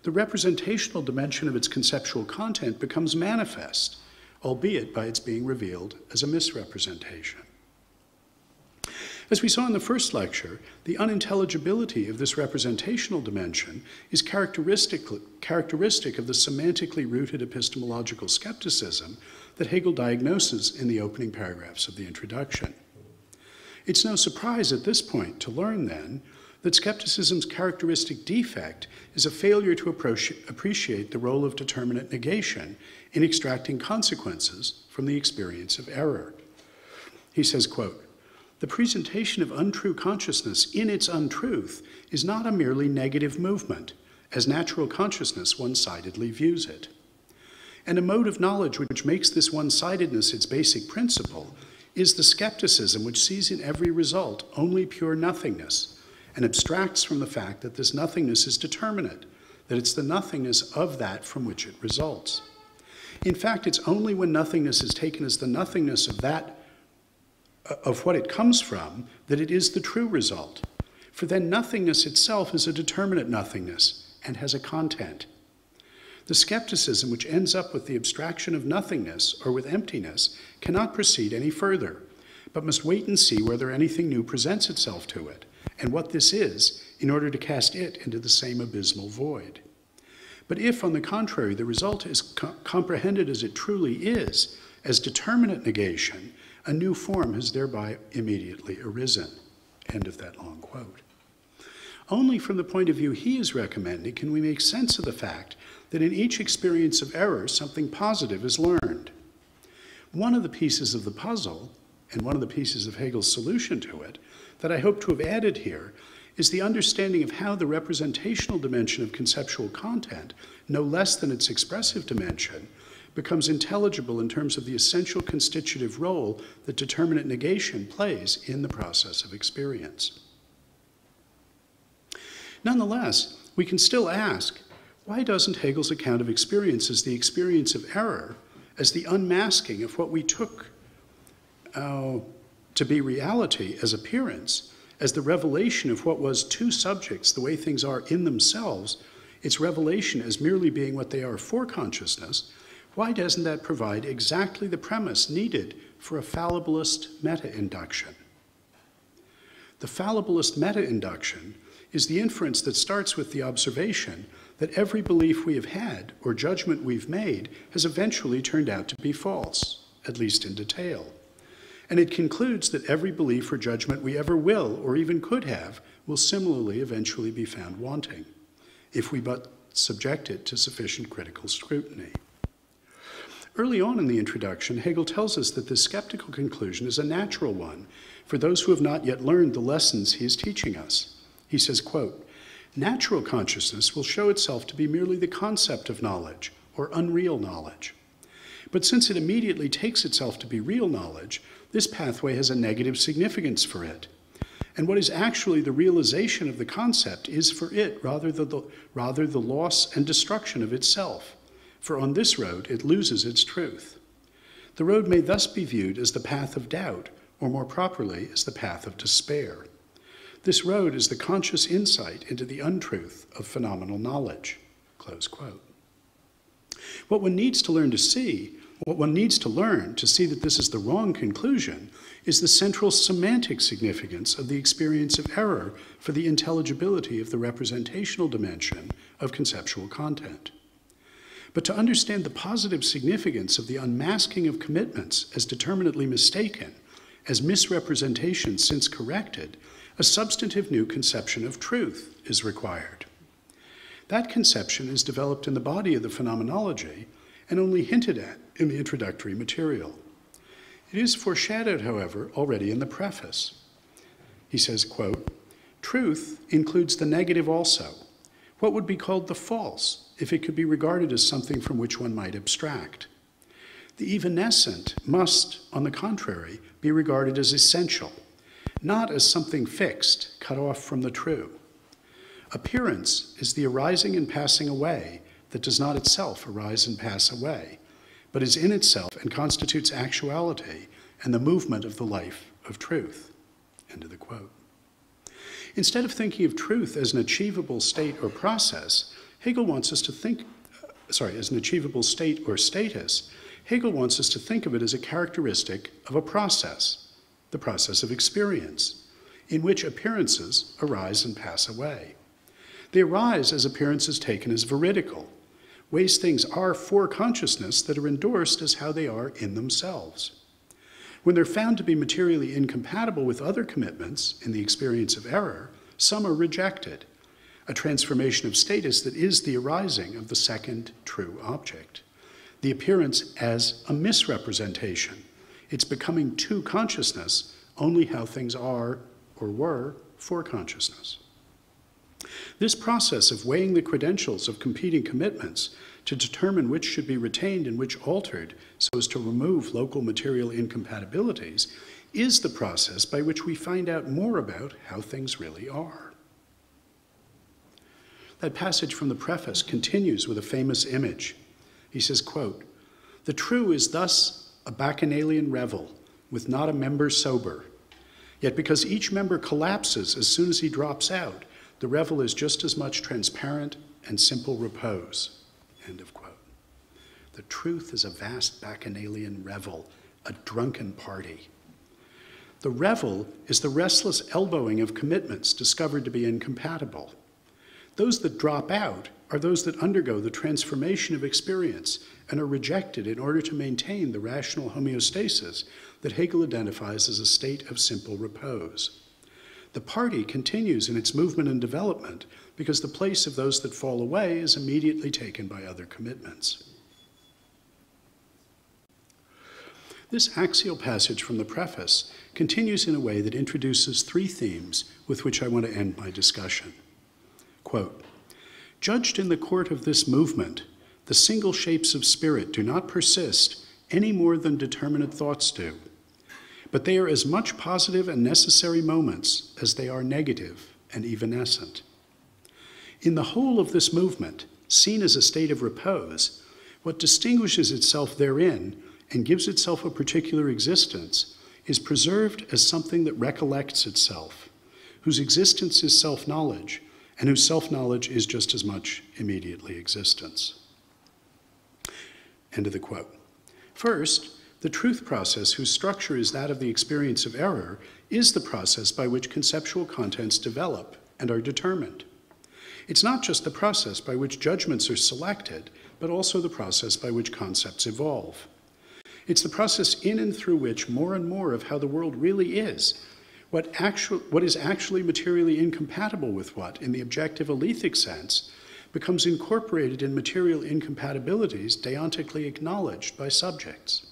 The representational dimension of its conceptual content becomes manifest, albeit by its being revealed as a misrepresentation. As we saw in the first lecture, the unintelligibility of this representational dimension is characteristic of the semantically rooted epistemological skepticism that Hegel diagnoses in the opening paragraphs of the introduction. It's no surprise at this point to learn, then, that skepticism's characteristic defect is a failure to appreciate the role of determinate negation in extracting consequences from the experience of error. He says, quote, "The presentation of untrue consciousness in its untruth is not a merely negative movement, as natural consciousness one-sidedly views it. And a mode of knowledge which makes this one-sidedness its basic principle is the skepticism which sees in every result only pure nothingness and abstracts from the fact that this nothingness is determinate, that it's the nothingness of that from which it results. In fact, it's only when nothingness is taken as the nothingness of that, of what it comes from, that it is the true result. For then nothingness itself is a determinate nothingness and has a content. The skepticism which ends up with the abstraction of nothingness or with emptiness cannot proceed any further, but must wait and see whether anything new presents itself to it, and what this is, in order to cast it into the same abysmal void. But if, on the contrary, the result is comprehended as it truly is, as determinate negation, a new form has thereby immediately arisen." End of that long quote. Only from the point of view he is recommending can we make sense of the fact that in each experience of error, something positive is learned. One of the pieces of the puzzle, and one of the pieces of Hegel's solution to it, that I hope to have added here, is the understanding of how the representational dimension of conceptual content, no less than its expressive dimension, becomes intelligible in terms of the essential constitutive role that determinate negation plays in the process of experience. Nonetheless, we can still ask, why doesn't Hegel's account of experience as the experience of error, as the unmasking of what we took to be reality as appearance, as the revelation of what was to subjects the way things are in themselves, its revelation as merely being what they are for consciousness, why doesn't that provide exactly the premise needed for a fallibilist meta-induction? The fallibilist meta-induction is the inference that starts with the observation that every belief we have had or judgment we've made has eventually turned out to be false, at least in detail. And it concludes that every belief or judgment we ever will or even could have will similarly eventually be found wanting, if we but subject it to sufficient critical scrutiny. Early on in the introduction, Hegel tells us that this skeptical conclusion is a natural one for those who have not yet learned the lessons he is teaching us. He says, quote, "Natural consciousness will show itself to be merely the concept of knowledge, or unreal knowledge. But since it immediately takes itself to be real knowledge, this pathway has a negative significance for it. And what is actually the realization of the concept is for it rather the loss and destruction of itself, for on this road it loses its truth. The road may thus be viewed as the path of doubt, or more properly, as the path of despair. This road is the conscious insight into the untruth of phenomenal knowledge." Close quote. What one needs to learn to see that this is the wrong conclusion is the central semantic significance of the experience of error for the intelligibility of the representational dimension of conceptual content. But to understand the positive significance of the unmasking of commitments as determinately mistaken, as misrepresentations since corrected, a substantive new conception of truth is required. That conception is developed in the body of the phenomenology and only hinted at in the introductory material. It is foreshadowed, however, already in the preface. He says, quote, "Truth includes the negative also. What would be called the false if it could be regarded as something from which one might abstract? The evanescent must, on the contrary, be regarded as essential, not as something fixed, cut off from the true. Appearance is the arising and passing away that does not itself arise and pass away, but is in itself and constitutes actuality and the movement of the life of truth." End of the quote. Instead of thinking of truth as an achievable state or process, Hegel wants us to think, as an achievable state or status, Hegel wants us to think of it as a characteristic of a process, the process of experience, in which appearances arise and pass away. They arise as appearances taken as veridical, ways things are for consciousness that are endorsed as how they are in themselves. When they're found to be materially incompatible with other commitments in the experience of error, some are rejected, a transformation of status that is the arising of the second true object. The appearance as a misrepresentation. It's becoming to consciousness only how things are or were for consciousness. This process of weighing the credentials of competing commitments to determine which should be retained and which altered so as to remove local material incompatibilities is the process by which we find out more about how things really are. That passage from the preface continues with a famous image. He says, quote, "The true is thus a bacchanalian revel, with not a member sober. Yet because each member collapses as soon as he drops out, the revel is just as much transparent and simple repose." End of quote. The truth is a vast bacchanalian revel, a drunken party. The revel is the restless elbowing of commitments discovered to be incompatible. Those that drop out are those that undergo the transformation of experience and are rejected in order to maintain the rational homeostasis that Hegel identifies as a state of simple repose. The party continues in its movement and development because the place of those that fall away is immediately taken by other commitments. This axial passage from the preface continues in a way that introduces three themes with which I want to end my discussion. Quote, "Judged in the court of this movement, the single shapes of spirit do not persist any more than determinate thoughts do, but they are as much positive and necessary moments as they are negative and evanescent. In the whole of this movement, seen as a state of repose, what distinguishes itself therein and gives itself a particular existence is preserved as something that recollects itself, whose existence is self-knowledge, and whose self-knowledge is just as much immediately existence." End of the quote. First, the truth process, whose structure is that of the experience of error, is the process by which conceptual contents develop and are determined. It's not just the process by which judgments are selected, but also the process by which concepts evolve. It's the process in and through which more and more of how the world really is, what is actually materially incompatible with what, in the objective alethic sense, becomes incorporated in material incompatibilities deontically acknowledged by subjects.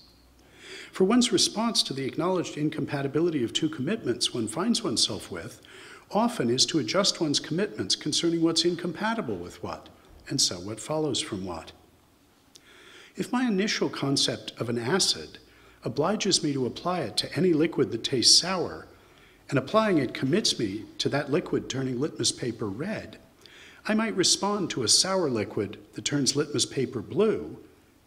For one's response to the acknowledged incompatibility of two commitments one finds oneself with often is to adjust one's commitments concerning what's incompatible with what, and so what follows from what. If my initial concept of an acid obliges me to apply it to any liquid that tastes sour, and applying it commits me to that liquid turning litmus paper red, I might respond to a sour liquid that turns litmus paper blue,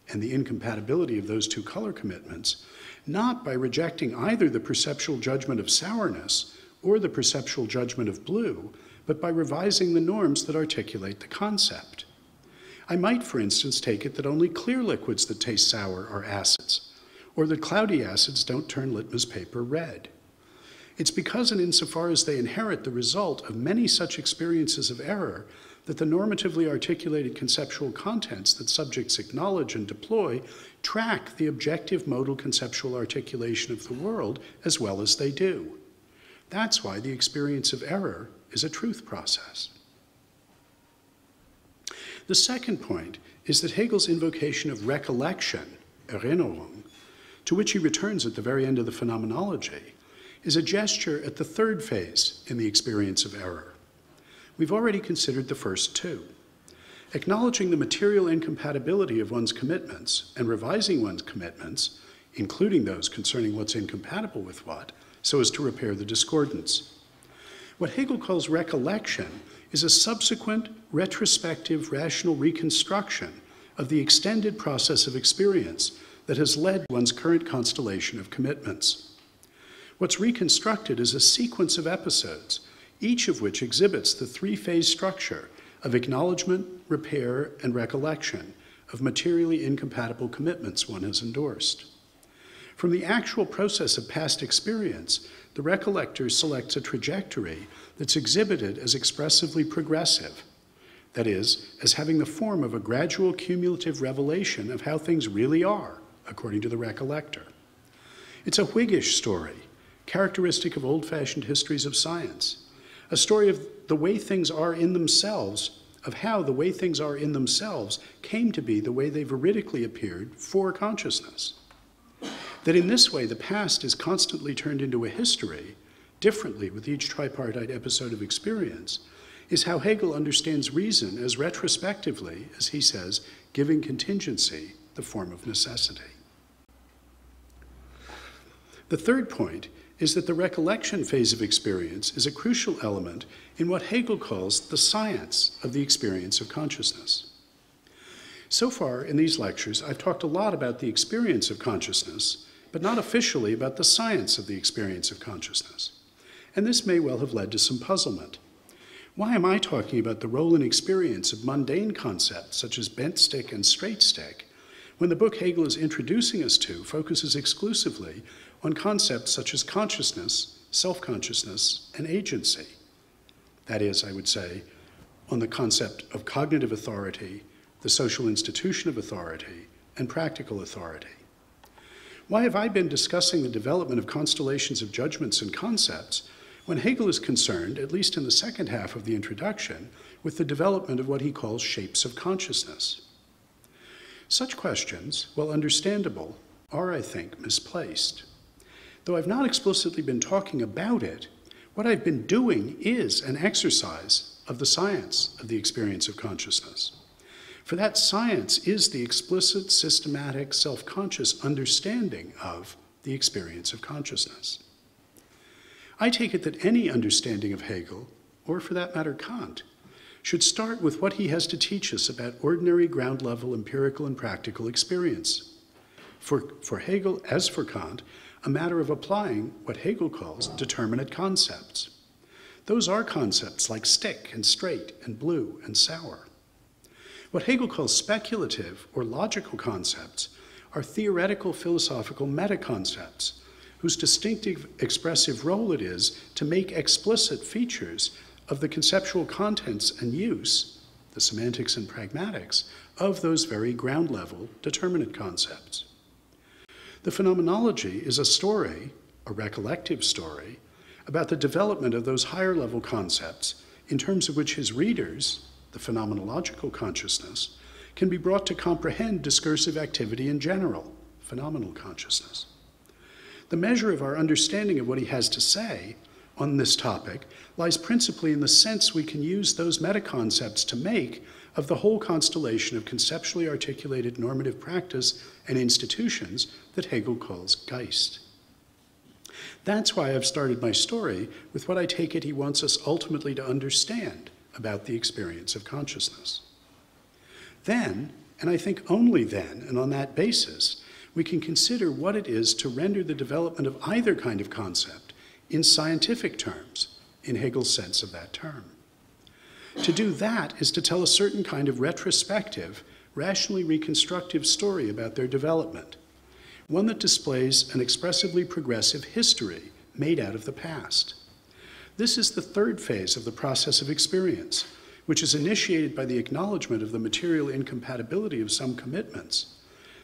and the incompatibility of those two color commitments, not by rejecting either the perceptual judgment of sourness or the perceptual judgment of blue, but by revising the norms that articulate the concept. I might, for instance, take it that only clear liquids that taste sour are acids, or that cloudy acids don't turn litmus paper red. It's because and insofar as they inherit the result of many such experiences of error that the normatively articulated conceptual contents that subjects acknowledge and deploy track the objective modal conceptual articulation of the world as well as they do. That's why the experience of error is a truth process. The second point is that Hegel's invocation of recollection, Erinnerung, to which he returns at the very end of the phenomenology, is a gesture at the third phase in the experience of error. We've already considered the first two. Acknowledging the material incompatibility of one's commitments and revising one's commitments, including those concerning what's incompatible with what, so as to repair the discordance. What Hegel calls recollection is a subsequent, retrospective, rational reconstruction of the extended process of experience that has led one's current constellation of commitments. What's reconstructed is a sequence of episodes, each of which exhibits the three-phase structure of acknowledgement, repair, and recollection of materially incompatible commitments one has endorsed. From the actual process of past experience, the recollector selects a trajectory that's exhibited as expressively progressive, that is, as having the form of a gradual cumulative revelation of how things really are, according to the recollector. It's a Whiggish story, characteristic of old-fashioned histories of science, a story of the way things are in themselves, of how the way things are in themselves came to be the way they veridically appeared for consciousness. That in this way the past is constantly turned into a history, differently with each tripartite episode of experience, is how Hegel understands reason as retrospectively, as he says, giving contingency the form of necessity. The third point is that the recollection phase of experience is a crucial element in what Hegel calls the science of the experience of consciousness. So far in these lectures, I've talked a lot about the experience of consciousness, but not officially about the science of the experience of consciousness. And this may well have led to some puzzlement. Why am I talking about the role and experience of mundane concepts such as bent stick and straight stick, when the book Hegel is introducing us to focuses exclusively on concepts such as consciousness, self-consciousness, and agency? That is, I would say, on the concept of cognitive authority, the social institution of authority, and practical authority. Why have I been discussing the development of constellations of judgments and concepts when Hegel is concerned, at least in the second half of the introduction, with the development of what he calls shapes of consciousness? Such questions, while understandable, are, I think, misplaced. Though I've not explicitly been talking about it, what I've been doing is an exercise of the science of the experience of consciousness. For that science is the explicit, systematic, self-conscious understanding of the experience of consciousness. I take it that any understanding of Hegel, or for that matter Kant, should start with what he has to teach us about ordinary ground-level empirical and practical experience. For Hegel, as for Kant, a matter of applying what Hegel calls determinate concepts. Those are concepts like stick and straight and blue and sour. What Hegel calls speculative or logical concepts are theoretical philosophical meta-concepts whose distinctive expressive role it is to make explicit features of the conceptual contents and use, the semantics and pragmatics, of those very ground-level determinate concepts. The phenomenology is a story, a recollective story, about the development of those higher-level concepts in terms of which his readers, the phenomenological consciousness, can be brought to comprehend discursive activity in general, phenomenal consciousness. The measure of our understanding of what he has to say on this topic lies principally in the sense we can use those metaconcepts to make of the whole constellation of conceptually articulated normative practice and institutions that Hegel calls Geist. That's why I've started my story with what I take it he wants us ultimately to understand about the experience of consciousness. Then, and I think only then, and on that basis, we can consider what it is to render the development of either kind of concept in scientific terms, in Hegel's sense of that term. To do that is to tell a certain kind of retrospective, rationally reconstructive story about their development, one that displays an expressively progressive history made out of the past. This is the third phase of the process of experience, which is initiated by the acknowledgement of the material incompatibility of some commitments,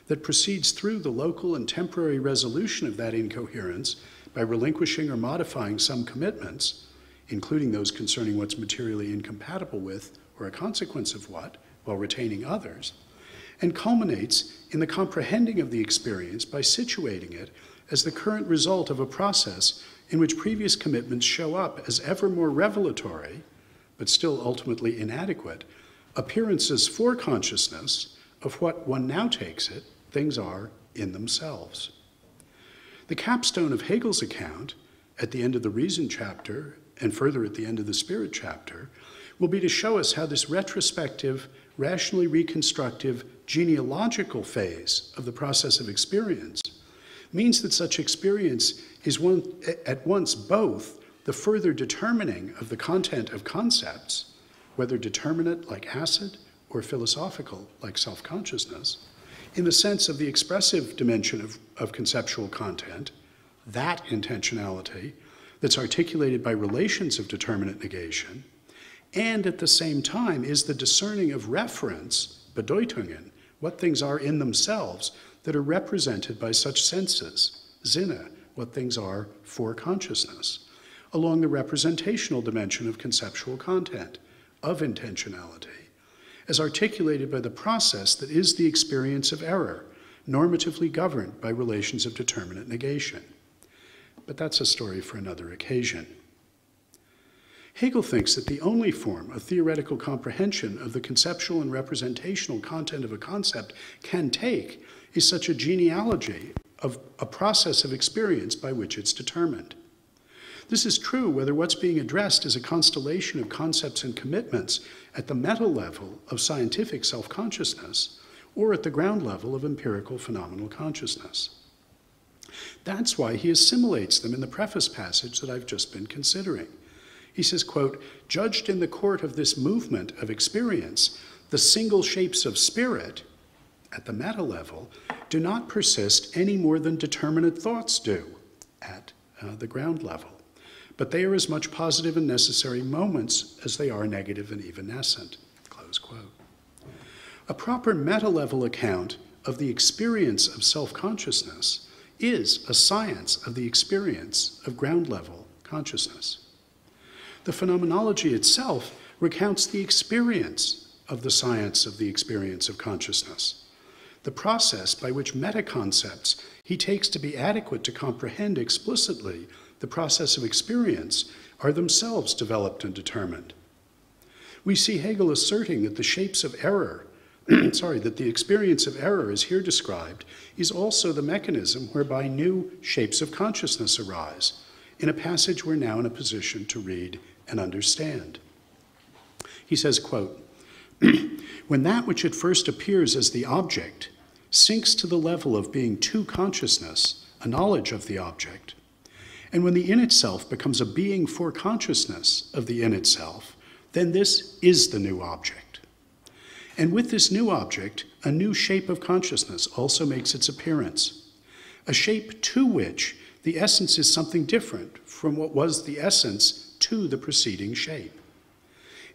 that proceeds through the local and temporary resolution of that incoherence by relinquishing or modifying some commitments, including those concerning what's materially incompatible with or a consequence of what, while retaining others, and culminates in the comprehending of the experience by situating it as the current result of a process in which previous commitments show up as ever more revelatory, but still ultimately inadequate, appearances for consciousness of what one now takes it things are in themselves. The capstone of Hegel's account, at the end of the reason chapter and further at the end of the spirit chapter, will be to show us how this retrospective, rationally reconstructive, genealogical phase of the process of experience means that such experience is at once both the further determining of the content of concepts, whether determinate like acid or philosophical like self-consciousness, in the sense of the expressive dimension of conceptual content, that intentionality that's articulated by relations of determinate negation, and at the same time is the discerning of reference, Bedeutungen, what things are in themselves that are represented by such senses, Sinne, what things are for consciousness, along the representational dimension of conceptual content, of intentionality, as articulated by the process that is the experience of error, normatively governed by relations of determinate negation. But that's a story for another occasion. Hegel thinks that the only form of theoretical comprehension of the conceptual and representational content of a concept can take is such a genealogy of a process of experience by which it's determined. This is true whether what's being addressed is a constellation of concepts and commitments at the meta level of scientific self-consciousness or at the ground level of empirical phenomenal consciousness. That's why he assimilates them in the preface passage that I've just been considering. He says, quote, "Judged in the court of this movement of experience, the single shapes of spirit, at the meta level, do not persist any more than determinate thoughts do at the ground level. But they are as much positive and necessary moments as they are negative and evanescent," close quote. A proper meta-level account of the experience of self-consciousness is a science of the experience of ground-level consciousness. The phenomenology itself recounts the experience of the science of the experience of consciousness, the process by which meta-concepts he takes to be adequate to comprehend explicitly the process of experience are themselves developed and determined. We see Hegel asserting that the shapes of error, that the experience of error as here described is also the mechanism whereby new shapes of consciousness arise, in a passage we're now in a position to read and understand. He says, quote, "When that which at first appears as the object sinks to the level of being to consciousness, a knowledge of the object, and when the in itself becomes a being for consciousness of the in itself, then this is the new object. And with this new object, a new shape of consciousness also makes its appearance, a shape to which the essence is something different from what was the essence to the preceding shape.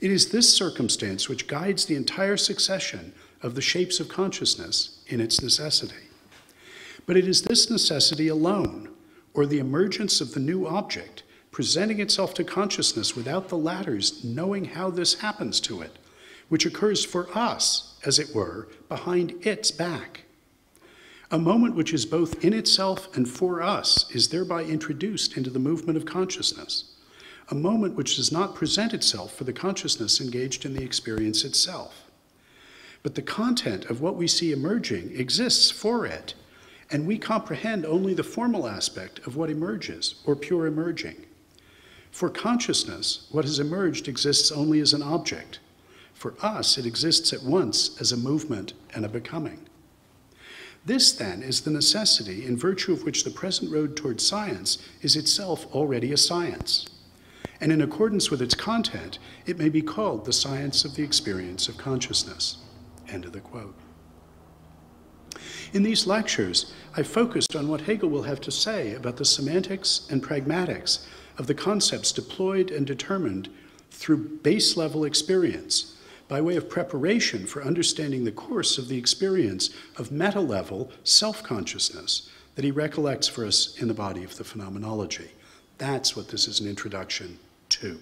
It is this circumstance which guides the entire succession of the shapes of consciousness in its necessity. But it is this necessity alone, or the emergence of the new object, presenting itself to consciousness without the latter's knowing how this happens to it, which occurs for us, as it were, behind its back. A moment which is both in itself and for us is thereby introduced into the movement of consciousness, a moment which does not present itself for the consciousness engaged in the experience itself. But the content of what we see emerging exists for it, and we comprehend only the formal aspect of what emerges, or pure emerging. For consciousness, what has emerged exists only as an object. For us, it exists at once as a movement and a becoming. This, then, is the necessity in virtue of which the present road towards science is itself already a science. And in accordance with its content, it may be called the science of the experience of consciousness. End of the quote. In these lectures, I focused on what Hegel will have to say about the semantics and pragmatics of the concepts deployed and determined through base-level experience, by way of preparation for understanding the course of the experience of meta-level self-consciousness that he recollects for us in the body of the phenomenology. That's what this is an introduction to.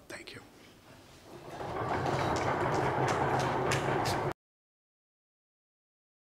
Thank you.